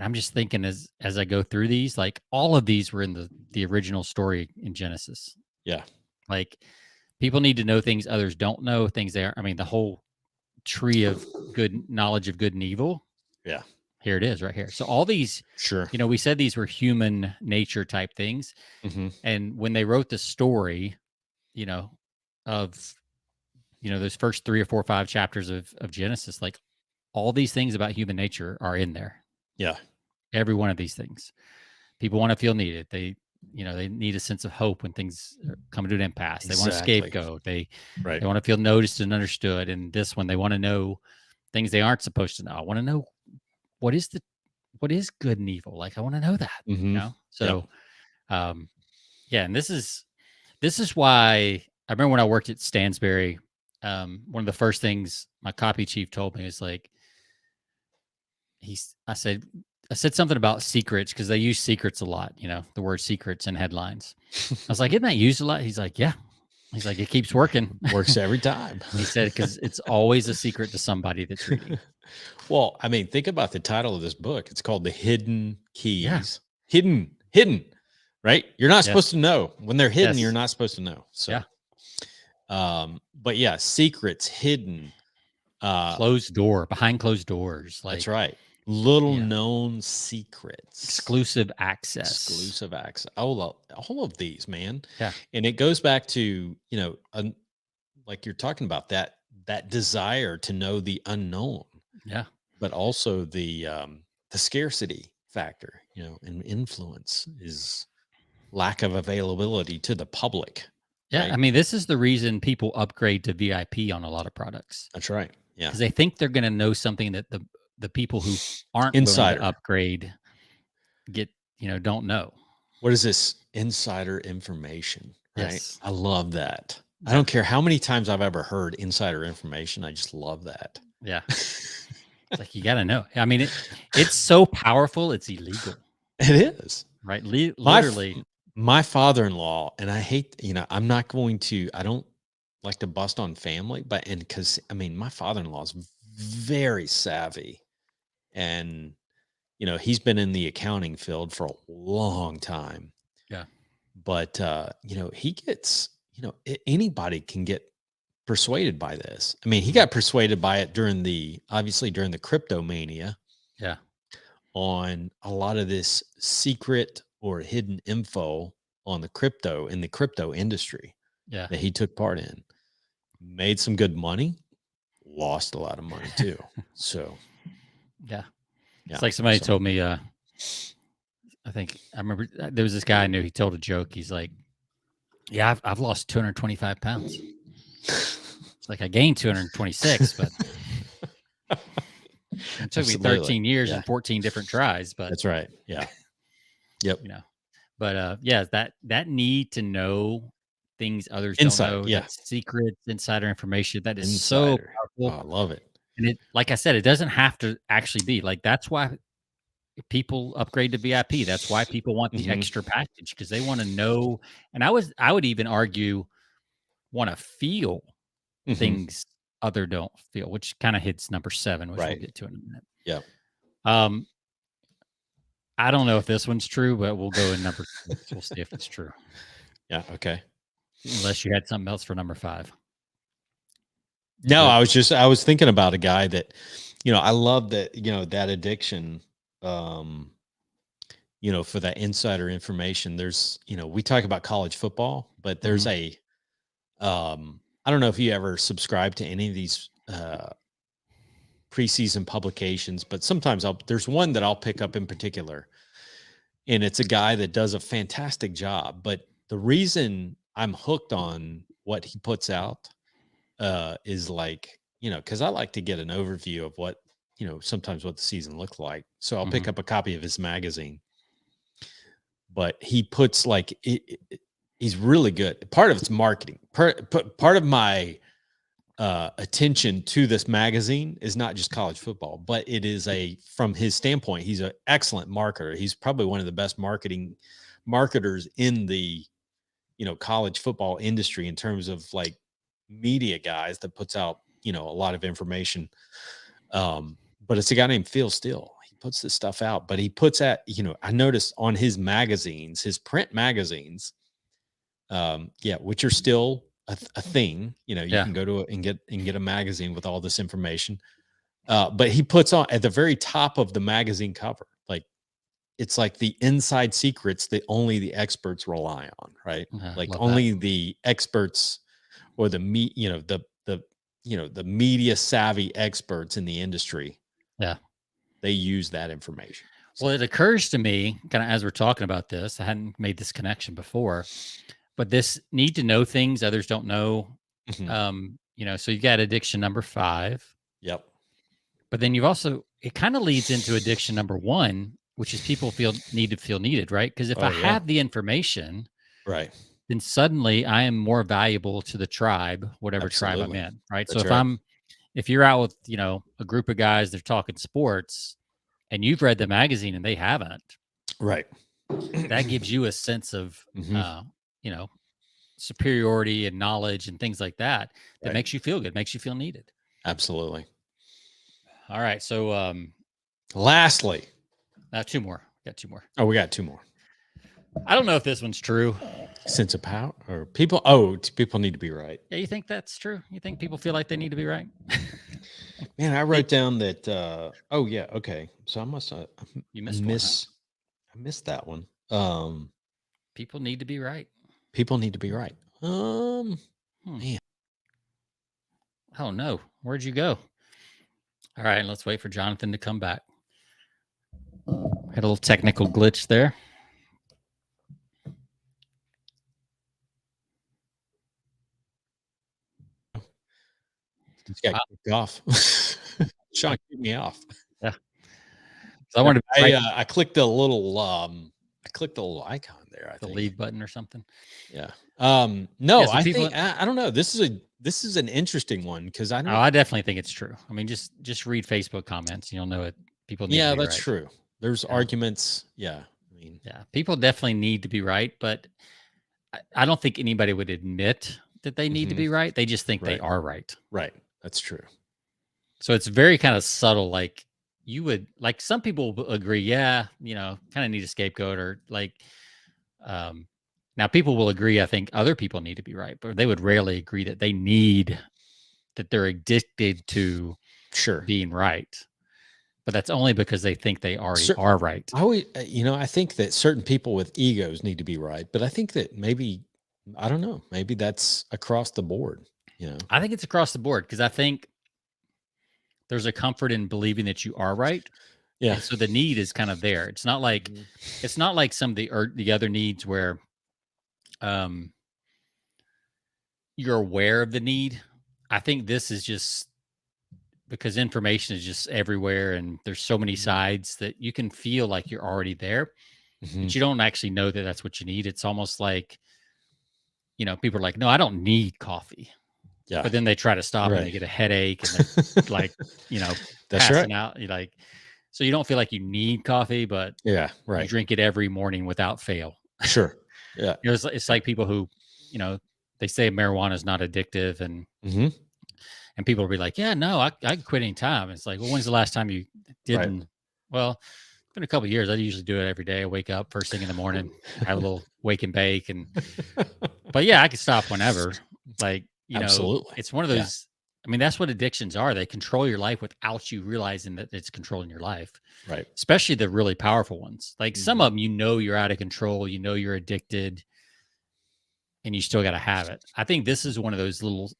I'm just thinking as I go through these, like all of these were in the original story in Genesis. Yeah. Like people need to know things others don't know, things they are. I mean, the whole tree of good knowledge of good and evil. Yeah. Here it is right here. So all these, sure. We said these were human nature type things. And when they wrote the story, of, those first 3 or 4 or 5 chapters of Genesis, like all these things about human nature are in there. Yeah. Every one of these things. People want to feel needed. They need a sense of hope when things come to an impasse. They want a scapegoat. They want to feel noticed and understood. And this one, they want to know things they aren't supposed to know. I want to know what is good and evil. Like I want to know that, So, and this is why I remember when I worked at Stansberry, one of the first things my copy chief told me is like, I said something about secrets because they use secrets a lot, the word secrets in headlines. I was like, isn't that used a lot? He's like, yeah. He's like, it keeps working. Works every time. He said, because it's always a secret to somebody that's reading. Well, I mean, think about the title of this book. It's called The Hidden Keys. Yeah. Hidden, right? You're not supposed to know. When they're hidden, you're not supposed to know. So, but yeah, secrets, hidden. Behind closed doors. Like, that's right. Little known secrets. Exclusive access. All of these, man. Yeah. And it goes back to, like you're talking about that desire to know the unknown. Yeah. But also the scarcity factor, and influence is lack of availability to the public. Yeah. Right? I mean, this is the reason people upgrade to VIP on a lot of products. That's right. Yeah. Because they think they're going to know something that the people who aren't willing to upgrade don't know. What is this? Insider information, right? Yes. I love that. I don't care how many times I've ever heard insider information. I just love that. Yeah. It's like, you got to know. I mean, it's so powerful, it's illegal. It is. Right? Literally. My father-in-law, and I hate, I'm not going to, I don't like to bust on family, because my father-in-law is very savvy, and he's been in the accounting field for a long time. Yeah. But he gets, anybody can get persuaded by this. He got persuaded by it during the crypto mania. Yeah. On a lot of this secret or hidden info on the crypto industry. Yeah. That he took part in. Made some good money, lost a lot of money too. So yeah. It's like somebody told me, I remember there was this guy I knew, he told a joke. He's like, yeah, I've lost 225 pounds. It's like, I gained 226, but it took me 13 years and 14 different tries. But that's right. Yeah. Yep. But that need to know things others don't know, that secrets, insider information, that is so powerful. I love it. And it, like I said, it doesn't have to actually be like, that's why people upgrade to VIP. That's why people want the extra package, because they want to know. And I would even argue, want to feel things other don't feel, which kind of hits number 7, which we'll get to in a minute. Yeah. I don't know if this one's true, but we'll go in number 6. We'll see if it's true. Yeah. Okay. Unless you had something else for number 5. No, I was thinking about a guy that, I love that, that addiction, for that insider information. There's, we talk about college football, but there's I don't know if you ever subscribe to any of these, preseason publications, but sometimes there's one that I'll pick up in particular, and it's a guy that does a fantastic job. But the reason I'm hooked on what he puts out, is like, because I like to get an overview of what, sometimes what the season looks like. So I'll pick up a copy of his magazine, but he puts like, he's really good. Part of it's marketing. Part of my attention to this magazine is not just college football, but it is from his standpoint, he's an excellent marketer. He's probably one of the best marketers in the, college football industry, in terms of like media guys that puts out, a lot of information. But it's a guy named Phil Steele. He puts this stuff out, but he puts at, I noticed on his magazines, his print magazines, which are still a thing, you can go to it and get a magazine with all this information. But he puts on at the very top of the magazine cover, like, it's like the inside secrets that only the experts rely on, right? Like only the experts, or the media savvy experts in the industry. Yeah. They use that information. Well, it occurs to me, kind of as we're talking about this, I hadn't made this connection before, but this need to know things others don't know. So you got addiction number 5. Yep. But then it kind of leads into addiction number 1, which is people need to feel needed, right? Because if I have the information, right, then suddenly I am more valuable to the tribe, whatever tribe I'm in, right? That's so if you're out with, a group of guys, they're talking sports, and you've read the magazine and they haven't, right, that gives you a sense of, superiority and knowledge and things like that makes you feel good, makes you feel needed. Absolutely. All right. So, lastly, 2 more. Got 2 more. Oh, we got 2 more. I don't know if this one's true. Sense of power, or people need to be right. Yeah, you think that's true? You think people feel like they need to be right? Man, I wrote down that. Okay. So I must. You missed I missed that one. People need to be right. People need to be right. Man. Oh no, where'd you go? All right, let's wait for Jonathan to come back. Had a little technical glitch there. Just got kicked off. Sean kicked me off. Yeah. So I wanted to I clicked the little icon there. I the think leave button or something. Yeah. No, Yeah, so I people, think I don't know. This is an interesting one because I don't. I definitely think it's true. I mean, just read Facebook comments, you'll know it. People need Yeah, to be that's right. true. There's Yeah. arguments. Yeah. I mean, Yeah, people definitely need to be right, but I don't think anybody would admit that they need to be right. They just think they Right. are right. Right. That's true. So it's very kind of subtle. Like you would, like some people will agree, yeah, kind of need a scapegoat or like, now people will agree. I think other people need to be right, but they would rarely agree that they're addicted to Sure. being right. But that's only because they think they already are right. I think that certain people with egos need to be right, but I think that maybe, I don't know, maybe that's across the board. I think it's across the board because I think there's a comfort in believing that you are right. Yeah. And so the need is kind of there. It's not like some of the other needs where you're aware of the need. I think this is just because information is just everywhere and there's so many sides that you can feel like you're already there, but you don't actually know that that's what you need. It's almost like, people are like, no, I don't need coffee. Yeah. But then they try to stop and they get a headache and they're like, that's passing right. out. You're like, so you don't feel like you need coffee, but yeah, right. you drink it every morning without fail. Sure. Yeah. It's like people who, they say marijuana is not addictive and and people will be like, yeah, no, I can quit any time. It's like, well, when's the last time you didn't? Right. Well, it's been a couple of years. I usually do it every day. I wake up first thing in the morning, have a little wake and bake. But yeah, I can stop whenever. Like, Absolutely. It's one of those, I mean, that's what addictions are. They control your life without you realizing that it's controlling your life. Right. Especially the really powerful ones. Like some of them, you're out of control, you're addicted and you still got to have it. I think this is one of those little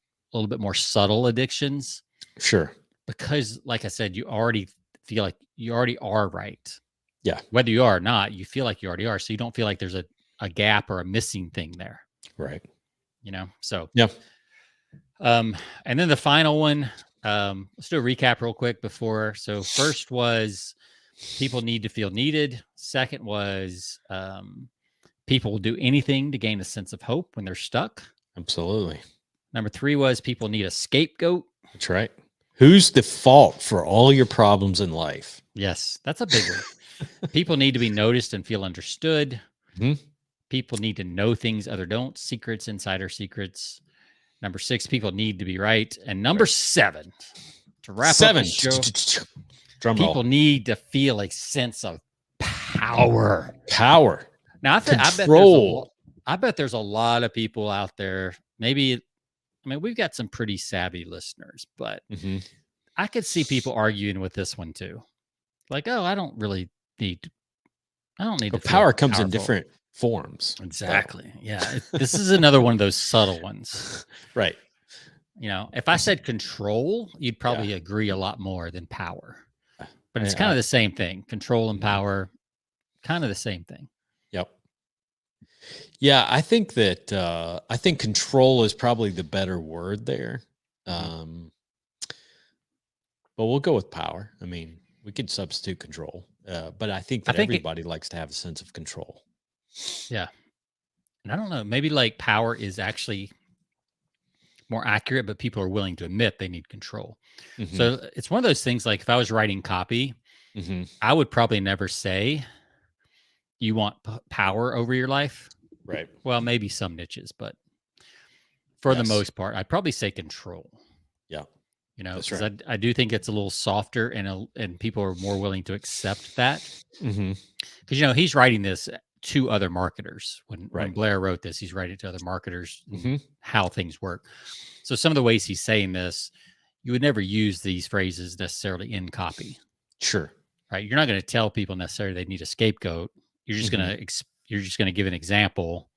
bit more subtle addictions. Sure. Because like I said, you already feel like you already are right. Yeah. Whether you are or not, you feel like you already are. So you don't feel like there's a gap or a missing thing there. Right. So. Yeah. And then the final one, let's do a recap real quick before. So first was people need to feel needed. Second was, people will do anything to gain a sense of hope when they're stuck. Absolutely. Number 3 was people need a scapegoat. That's right. Who's the fault for all your problems in life? Yes, that's a big one. People need to be noticed and feel understood. People need to know things other don't. Secrets, insider secrets. Number 6, people need to be right. And number 7, to wrap up the show, people need to feel a sense of power. Power. Now, I bet there's a lot of people out there. Maybe, I mean, we've got some pretty savvy listeners, but I could see people arguing with this one too. Like, oh, I don't need to. Power comes in different forms. Exactly. So. Yeah. This is another one of those subtle ones. Right. If I said control, you'd probably agree a lot more than power. But it's kind of the same thing. Control and power, kind of the same thing. Yep. Yeah, I think that control is probably the better word there. But we'll go with power. I mean, we could substitute control. But I think everybody likes to have a sense of control. Yeah. And I don't know, maybe like power is actually more accurate, but people are willing to admit they need control. So it's one of those things, like if I was writing copy, I would probably never say you want power over your life. Right. Well, maybe some niches, but for the most part, I'd probably say control. Yeah. Because I do think it's a little softer and people are more willing to accept that. Because, he's writing this to other marketers. When Blair wrote this, he's writing to other marketers how things work. So some of the ways he's saying this, you would never use these phrases necessarily in copy. Sure. Right. You're not going to tell people necessarily they need a scapegoat. You're just going to give an example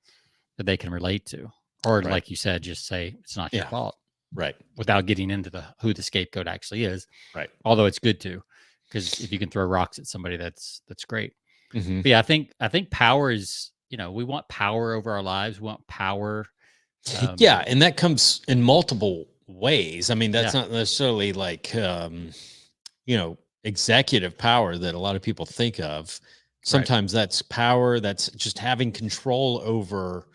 that they can relate to. Or like you said, just say it's not your fault. Right. Without getting into who the scapegoat actually is. Right. Although it's good to, because if you can throw rocks at somebody, that's great. But yeah, I think power is, we want power over our lives. We want power. And that comes in multiple ways. I mean, that's not necessarily like, executive power that a lot of people think of. Sometimes that's power, that's just having control over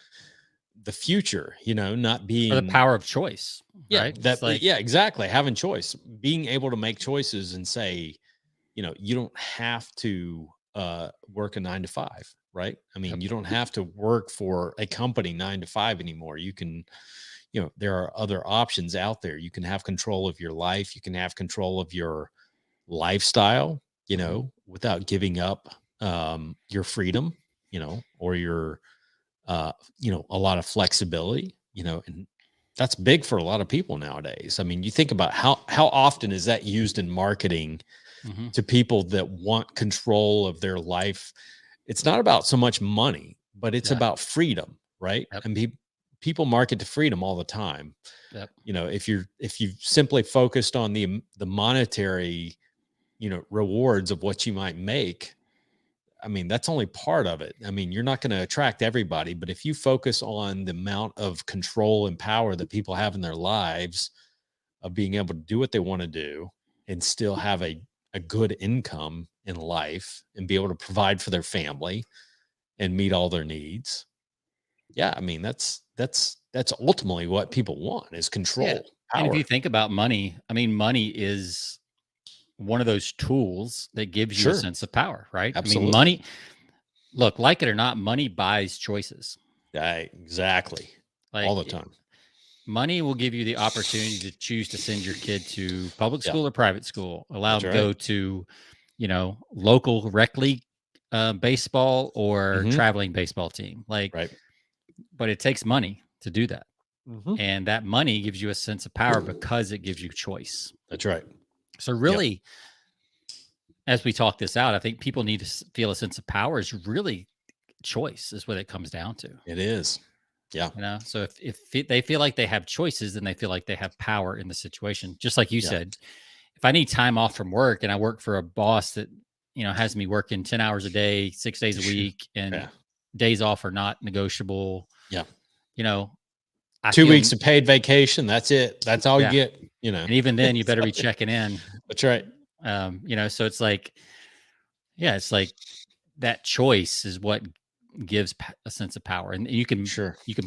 the future, not Or the being, power of choice, right? It's like, yeah, exactly. Having choice, being able to make choices and say, you don't have to work a 9 to 5, right? I mean, you don't have to work for a company 9 to 5 anymore. You can, there are other options out there. You can have control of your life. You can have control of your lifestyle, without giving up your freedom, or your, a lot of flexibility, and that's big for a lot of people nowadays. I mean, you think about how often is that used in marketing to people that want control of their life. It's not about so much money, but it's about freedom, right? And people market to freedom all the time. If you simply focused on the monetary, rewards of what you might make, I mean, that's only part of it. I mean, you're not going to attract everybody, but if you focus on the amount of control and power that people have in their lives of being able to do what they want to do and still have a good income in life and be able to provide for their family and meet all their needs. Yeah. I mean, that's ultimately what people want is control. Yeah. And if you think about money, I mean, money is one of those tools that gives you a sense of power, right? Absolutely. I mean, money, look, like it or not, money buys choices. Exactly. Like all the time. Money will give you the opportunity to choose to send your kid to public school or private school, allow them to go to, local rec league baseball or traveling baseball team. Like, but it takes money to do that. And that money gives you a sense of power because it gives you choice. That's right. So really, as we talk this out, I think people need to feel a sense of power is really choice is what it comes down to. It is. Yeah. So if they feel like they have choices, then they feel like they have power in the situation. Just like you said, if I need time off from work and I work for a boss that, has me working 10 hours a day, 6 days a week, and days off are not negotiable. Yeah. 2 weeks of paid vacation. That's it. That's all you get, And even then you better be checking in. That's right. So it's like, it's like that choice is what gives a sense of power, and you can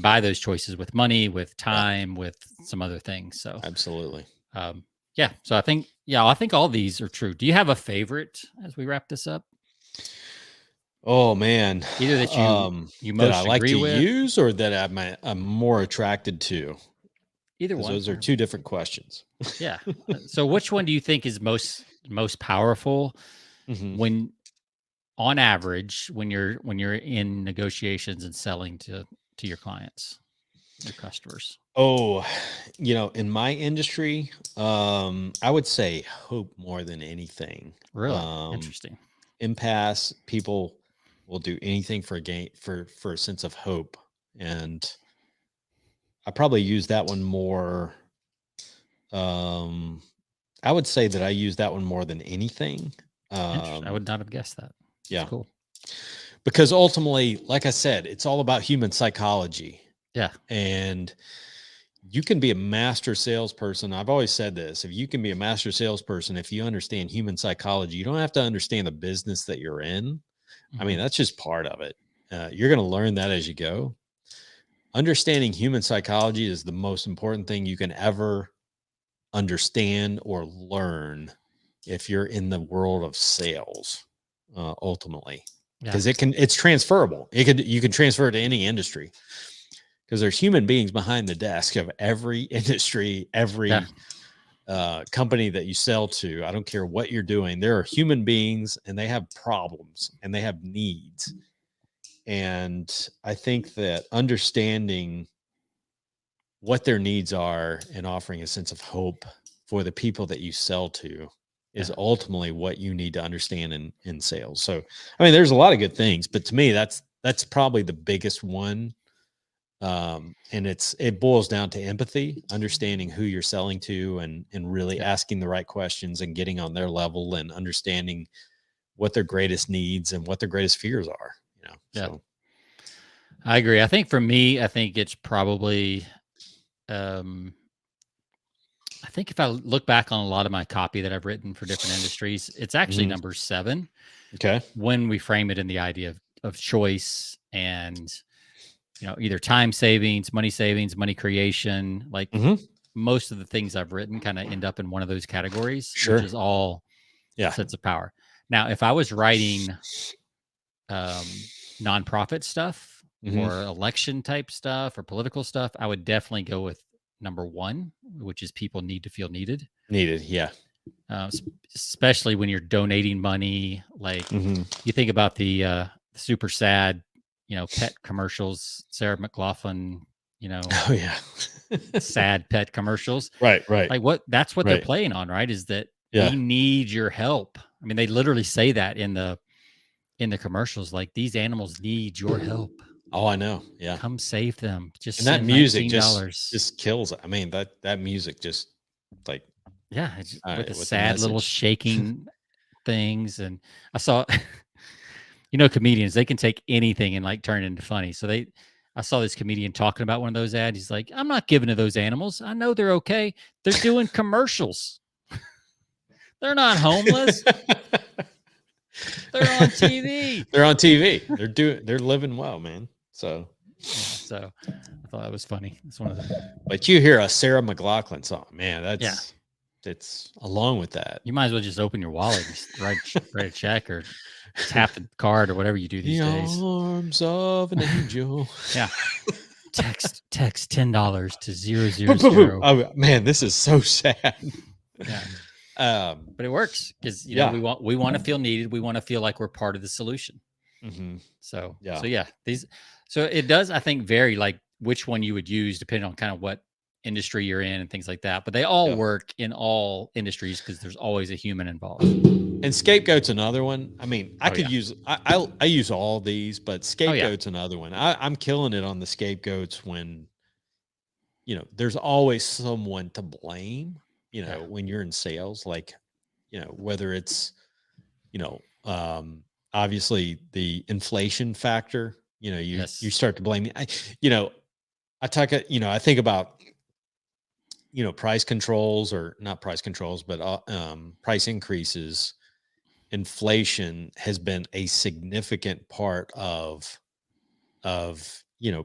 buy those choices with money, with time, with some other things. So absolutely. So I think all these are true. Do you have a favorite as we wrap this up? Oh man, either that you most that I like to with? use or that I'm more attracted to. Either one. Those are two different questions. Yeah. So which one do you think is most powerful when, on average, when you're in negotiations and selling to your clients, your customers? Oh, in my industry, I would say hope more than anything. Really interesting. Impasse people will do anything for a sense of hope, and I probably use that one more. I would say that I use that one more than anything. I would not have guessed that. That's cool. Because ultimately, like I said, it's all about human psychology. Yeah. And you can be a master salesperson. I've always said this. If you can be a master salesperson, if you understand human psychology, you don't have to understand the business that you're in. I mean, that's just part of it. You're going to learn that as you go. Understanding human psychology is the most important thing you can ever understand or learn if you're in the world of sales, ultimately, because it's transferable. You can transfer it to any industry because there's human beings behind the desk of every industry, every company that you sell to. I don't care what you're doing. There are human beings and they have problems and they have needs. And I think that understanding what their needs are and offering a sense of hope for the people that you sell to is ultimately what you need to understand in sales. So, I mean, there's a lot of good things, but to me, that's probably the biggest one. And it boils down to empathy, understanding who you're selling to and really asking the right questions and getting on their level and understanding what their greatest needs and what their greatest fears are, So I agree. I think for me, it's probably, I think if I look back on a lot of my copy that I've written for different industries, it's actually number 7. Okay. When we frame it in the idea of choice and, either time savings, money creation, like most of the things I've written kind of end up in one of those categories, which is all sets of power. Now, if I was writing nonprofit stuff or election type stuff or political stuff, I would definitely go with number 1, which is people need to feel needed. Yeah. Especially when you're donating money. Like you think about the super sad, pet commercials, Sarah McLaughlin, Oh yeah. sad pet commercials. Right. Like that's what they're playing on, right? Is that we need your help. I mean, they literally say that in the commercials, like these animals need your help. Oh, I know. Yeah. Come save them. Just and that music just kills it. I mean, that music just like with the sad little shaking things. And I saw comedians, they can take anything and like turn it into funny. So I saw this comedian talking about one of those ads. He's like, I'm not giving to those animals. I know they're okay. They're doing commercials. They're not homeless. They're on TV. They're on TV. They're living well, man. So I thought that was funny. It's one of the. But you hear a Sarah McLaughlin song, man. It's along with that. You might as well just open your wallet, and write a check, or tap the card, or whatever you do these days. Arms of an angel. Yeah. Text $10 to 000. Oh man, this is so sad. Yeah. But it works because we want to feel needed. We want to feel like we're part of the solution. So it does, I think, vary like which one you would use depending on kind of what industry you're in and things like that. But they all work in all industries because there's always a human involved. And scapegoat's another one. I mean, I use all these, but scapegoat's another one. I'm killing it on the scapegoats when there's always someone to blame. When you're in sales, like, whether it's, obviously the inflation factor, you start to blame me. I think about, price controls, or not price controls, but price increases. Inflation has been a significant part of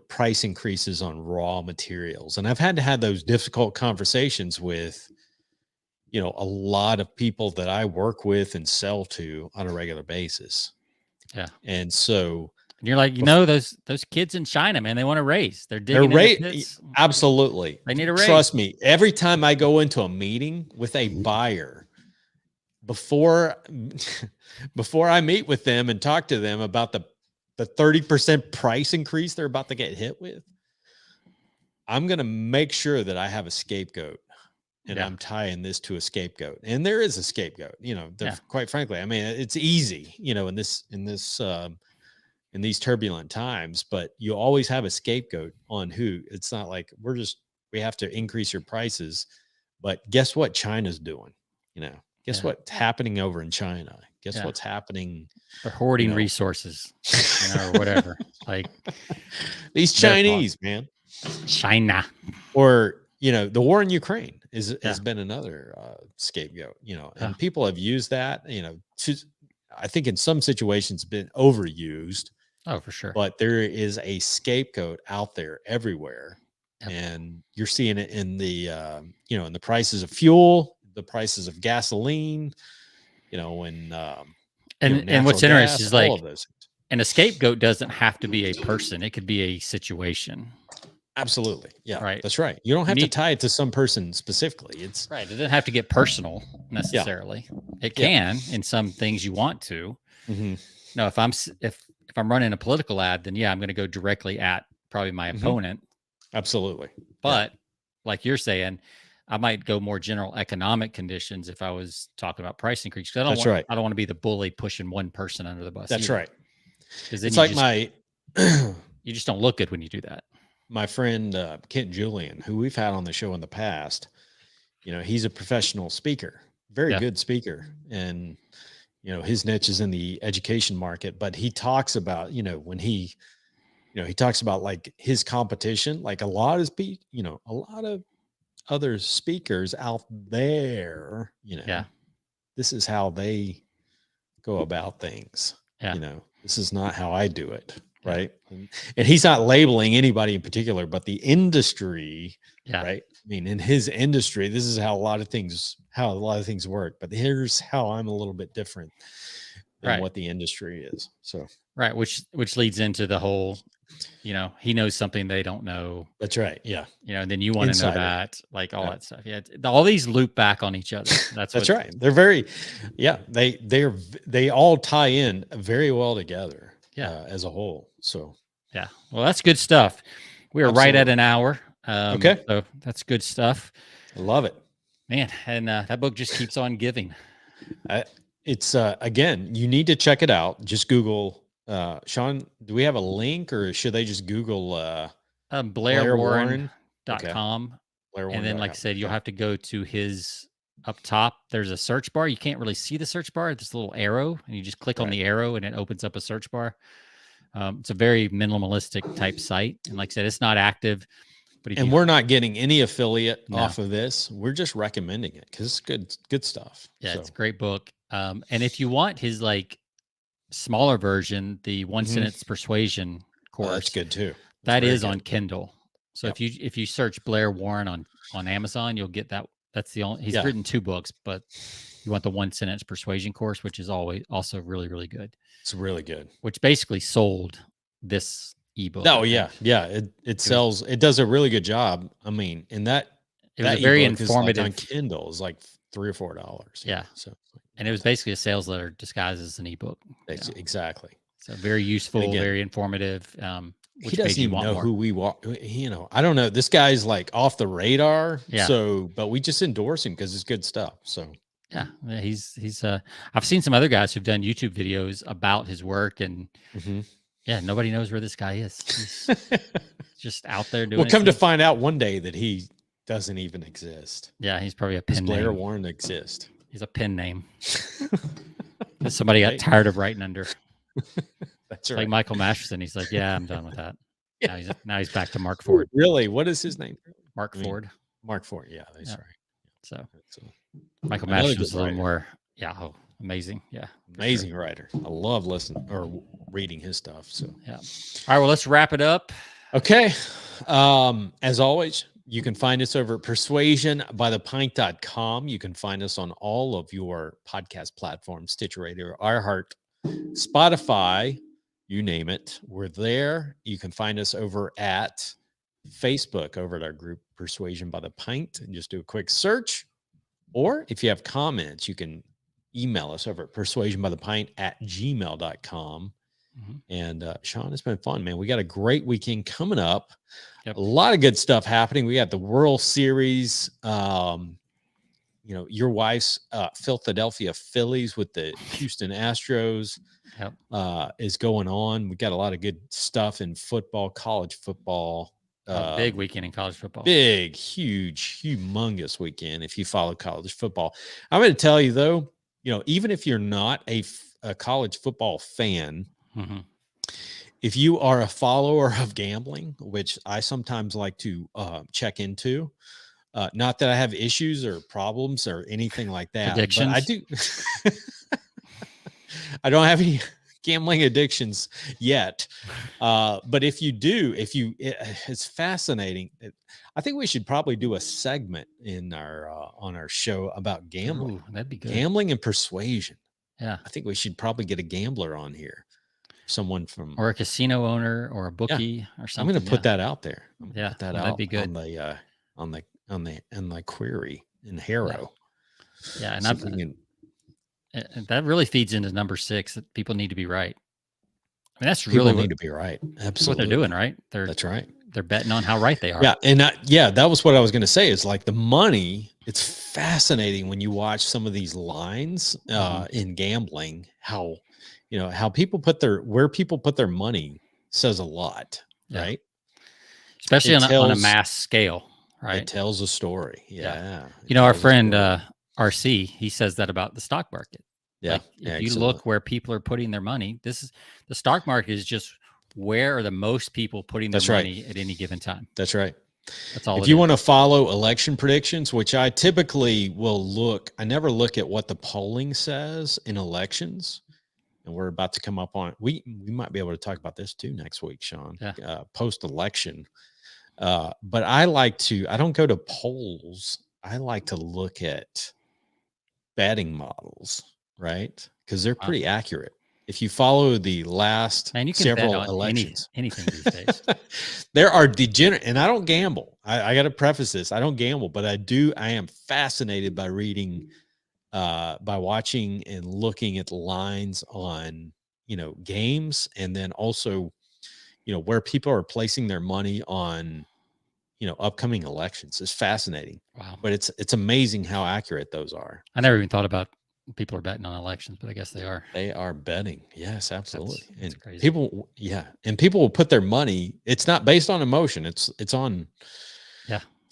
price increases on raw materials. And I've had to have those difficult conversations with, a lot of people that I work with and sell to on a regular basis. Yeah. And so you're like, those kids in China, man, they want to raise. They're digging Absolutely. They need a raise. Trust me. Every time I go into a meeting with a buyer, before I meet with them and talk to them about the 30% price increase they're about to get hit with, I'm going to make sure that I have a scapegoat. And I'm tying this to a scapegoat, and there is a scapegoat. Quite frankly, I mean, it's easy, in these turbulent times. But you always have a scapegoat on who. It's not like we have to increase your prices. But guess what China's doing? Guess what's happening over in China? Guess what's happening? They're hoarding resources, or whatever. Like these Chinese, man. China, or the war in Ukraine has been another scapegoat, and people have used that, I think in some situations been overused. Oh, for sure. But there is a scapegoat out there everywhere. And you're seeing it in the, in the prices of fuel, the prices of gasoline, and what's interesting is like, and a scapegoat doesn't have to be a person. It could be a situation. Absolutely. Yeah. Right. That's right. You don't have to tie it to some person specifically. It's right. It doesn't have to get personal necessarily. It can in some things you want to. No, if I'm running a political ad, then I'm going to go directly at probably my opponent. Absolutely. But like you're saying, I might go more general economic conditions if I was talking about price increase. Because I don't want to be the bully pushing one person under the bus. That's right. Because it's like you just don't look good when you do that. My friend Kent Julian, who we've had on the show in the past, he's a professional speaker, very good speaker, and his niche is in the education market. But he talks about when he talks about like his competition, like a lot of other speakers out there, this is how they go about things. This is not how I do it. Right. And he's not labeling anybody in particular, but the industry, right? I mean, in his industry, this is how a lot of things work, but here's how I'm a little bit different than what the industry is. So, which leads into the whole, he knows something they don't know. That's right. Yeah. And then you want to know that, like all that stuff. Yeah. All these loop back on each other. That's right. They're very, they all tie in very well together. As a whole. So, well, that's good stuff. We are right at an hour. Okay. So that's good stuff. I love it, man. And that book just keeps on giving. It's again, you need to check it out. Just Google, Sean, do we have a link or should they just Google BlairWarren.com. And then, like I said, you'll have to go to his up top. There's a search bar. You can't really see the search bar. There's a little arrow, and you just click on the arrow, and it opens up a search bar. It's a very minimalistic type site, and like I said, it's not active. But we're not getting any affiliate off of this. We're just recommending it because it's good stuff. Yeah, it's a great book. And if you want his like smaller version, the one sentence persuasion course, that's good too. That is on Kindle. So if you search Blair Warren on Amazon, you'll get that. That's the only. He's written 2 books, but you want the one sentence persuasion course, which is also really, really good. It's really good. Which basically sold this ebook. Oh yeah. It sells. It does a really good job. I mean, in that it was very informative. On Kindle is like $3 or $4. Yeah. So, and it was basically a sales letter disguised as an ebook. Exactly. So very useful, very informative. He doesn't even know who we walk. I don't know. This guy's like off the radar. Yeah. So, but we just endorse him because it's good stuff. So. Yeah, he's. I've seen some other guys who've done YouTube videos about his work, and nobody knows where this guy is. He's just out there doing. We'll come to find out one day that he doesn't even exist. Yeah, he's probably a pen name. Blair Warren exists. He's a pen name. Somebody got tired of writing under. That's right. Like Michael Masterson. He's like, yeah, I'm done with that. Now he's back to Mark Ford. Really? What is his name? Mark Ford. Mark Ford. Yeah, that's right. So Michael Masterson was a little more, amazing. Yeah. Amazing writer. I love listening or reading his stuff. So, yeah. All right. Well, let's wrap it up. Okay. As always, you can find us over at persuasionbythepint.com. You can find us on all of your podcast platforms, Stitcher Radio, iHeart, Spotify, you name it. We're there. You can find us over at Facebook, over at our group Persuasion by the Pint, and just do a quick search. Or if you have comments, you can email us over at persuasionbythepint@gmail.com. And Sean, it's been fun, man. We got a great weekend coming up. Yep. A lot of good stuff happening. We got the World Series. Your wife's Philadelphia Phillies with the Houston Astros is going on. We got a lot of good stuff in football, college football. Big weekend in college football. Big, huge, humongous weekend if you follow college football. I'm going to tell you, though, even if you're not a college football fan, if you are a follower of gambling, which I sometimes like to check into, not that I have issues or problems or anything like that, addictions. But I do. I don't have any gambling addictions yet. But if you do, it's fascinating. I think we should probably do a segment in our on our show about gambling. Ooh, that'd be good. Gambling and persuasion. Yeah. I think we should probably get a gambler on here. Someone from or a casino owner or a bookie or something. I'm going to put that out there. Put that out. That'd be good on the query in Harrow. Yeah, and that really feeds into number 6 that people need to be right. I mean, that's really need to be right. Absolutely, what they're doing, right? That's right. They're betting on how right they are. Yeah, and that was what I was going to say. Is like the money. It's fascinating when you watch some of these lines in gambling. How people put their money says a lot, right? Especially on a mass scale, right? It tells a story. Yeah. Our friend RC, he says that about the stock market. Yeah. Like, if you look where people are putting their money, the stock market is just where are the most people putting their money at any given time. That's right. That's all. If you want to follow election predictions, which I typically will look, I never look at what the polling says in elections. And we're about to come up on it. We might be able to talk about this too next week, Sean. Yeah. Post-election. But I don't go to polls. I like to look at betting models, right? Because they're pretty accurate. If you follow the last several elections, anything these days. There are degenerate, and I don't gamble. I got to preface this. I don't gamble, but I am fascinated by reading, by watching and looking at the lines on, games, and then also, where people are placing their money on, upcoming elections. Is fascinating. Wow. But it's amazing how accurate those are. I never even thought about people are betting on elections, but I guess they are. They are betting. Yes, absolutely. That's crazy. People, and people will put their money. It's not based on emotion. It's on,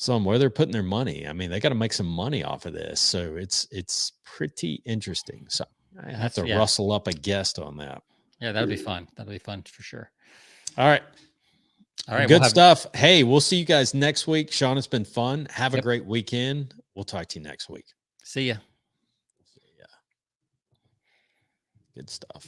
where they're putting their money. I mean, they got to make some money off of this. So it's pretty interesting. So I have to rustle up a guest on that. Yeah, that'd be fun. That'd be fun for sure. All right. Good stuff. Hey, we'll see you guys next week. Sean, it's been fun. Have a great weekend. We'll talk to you next week. See ya. Good stuff.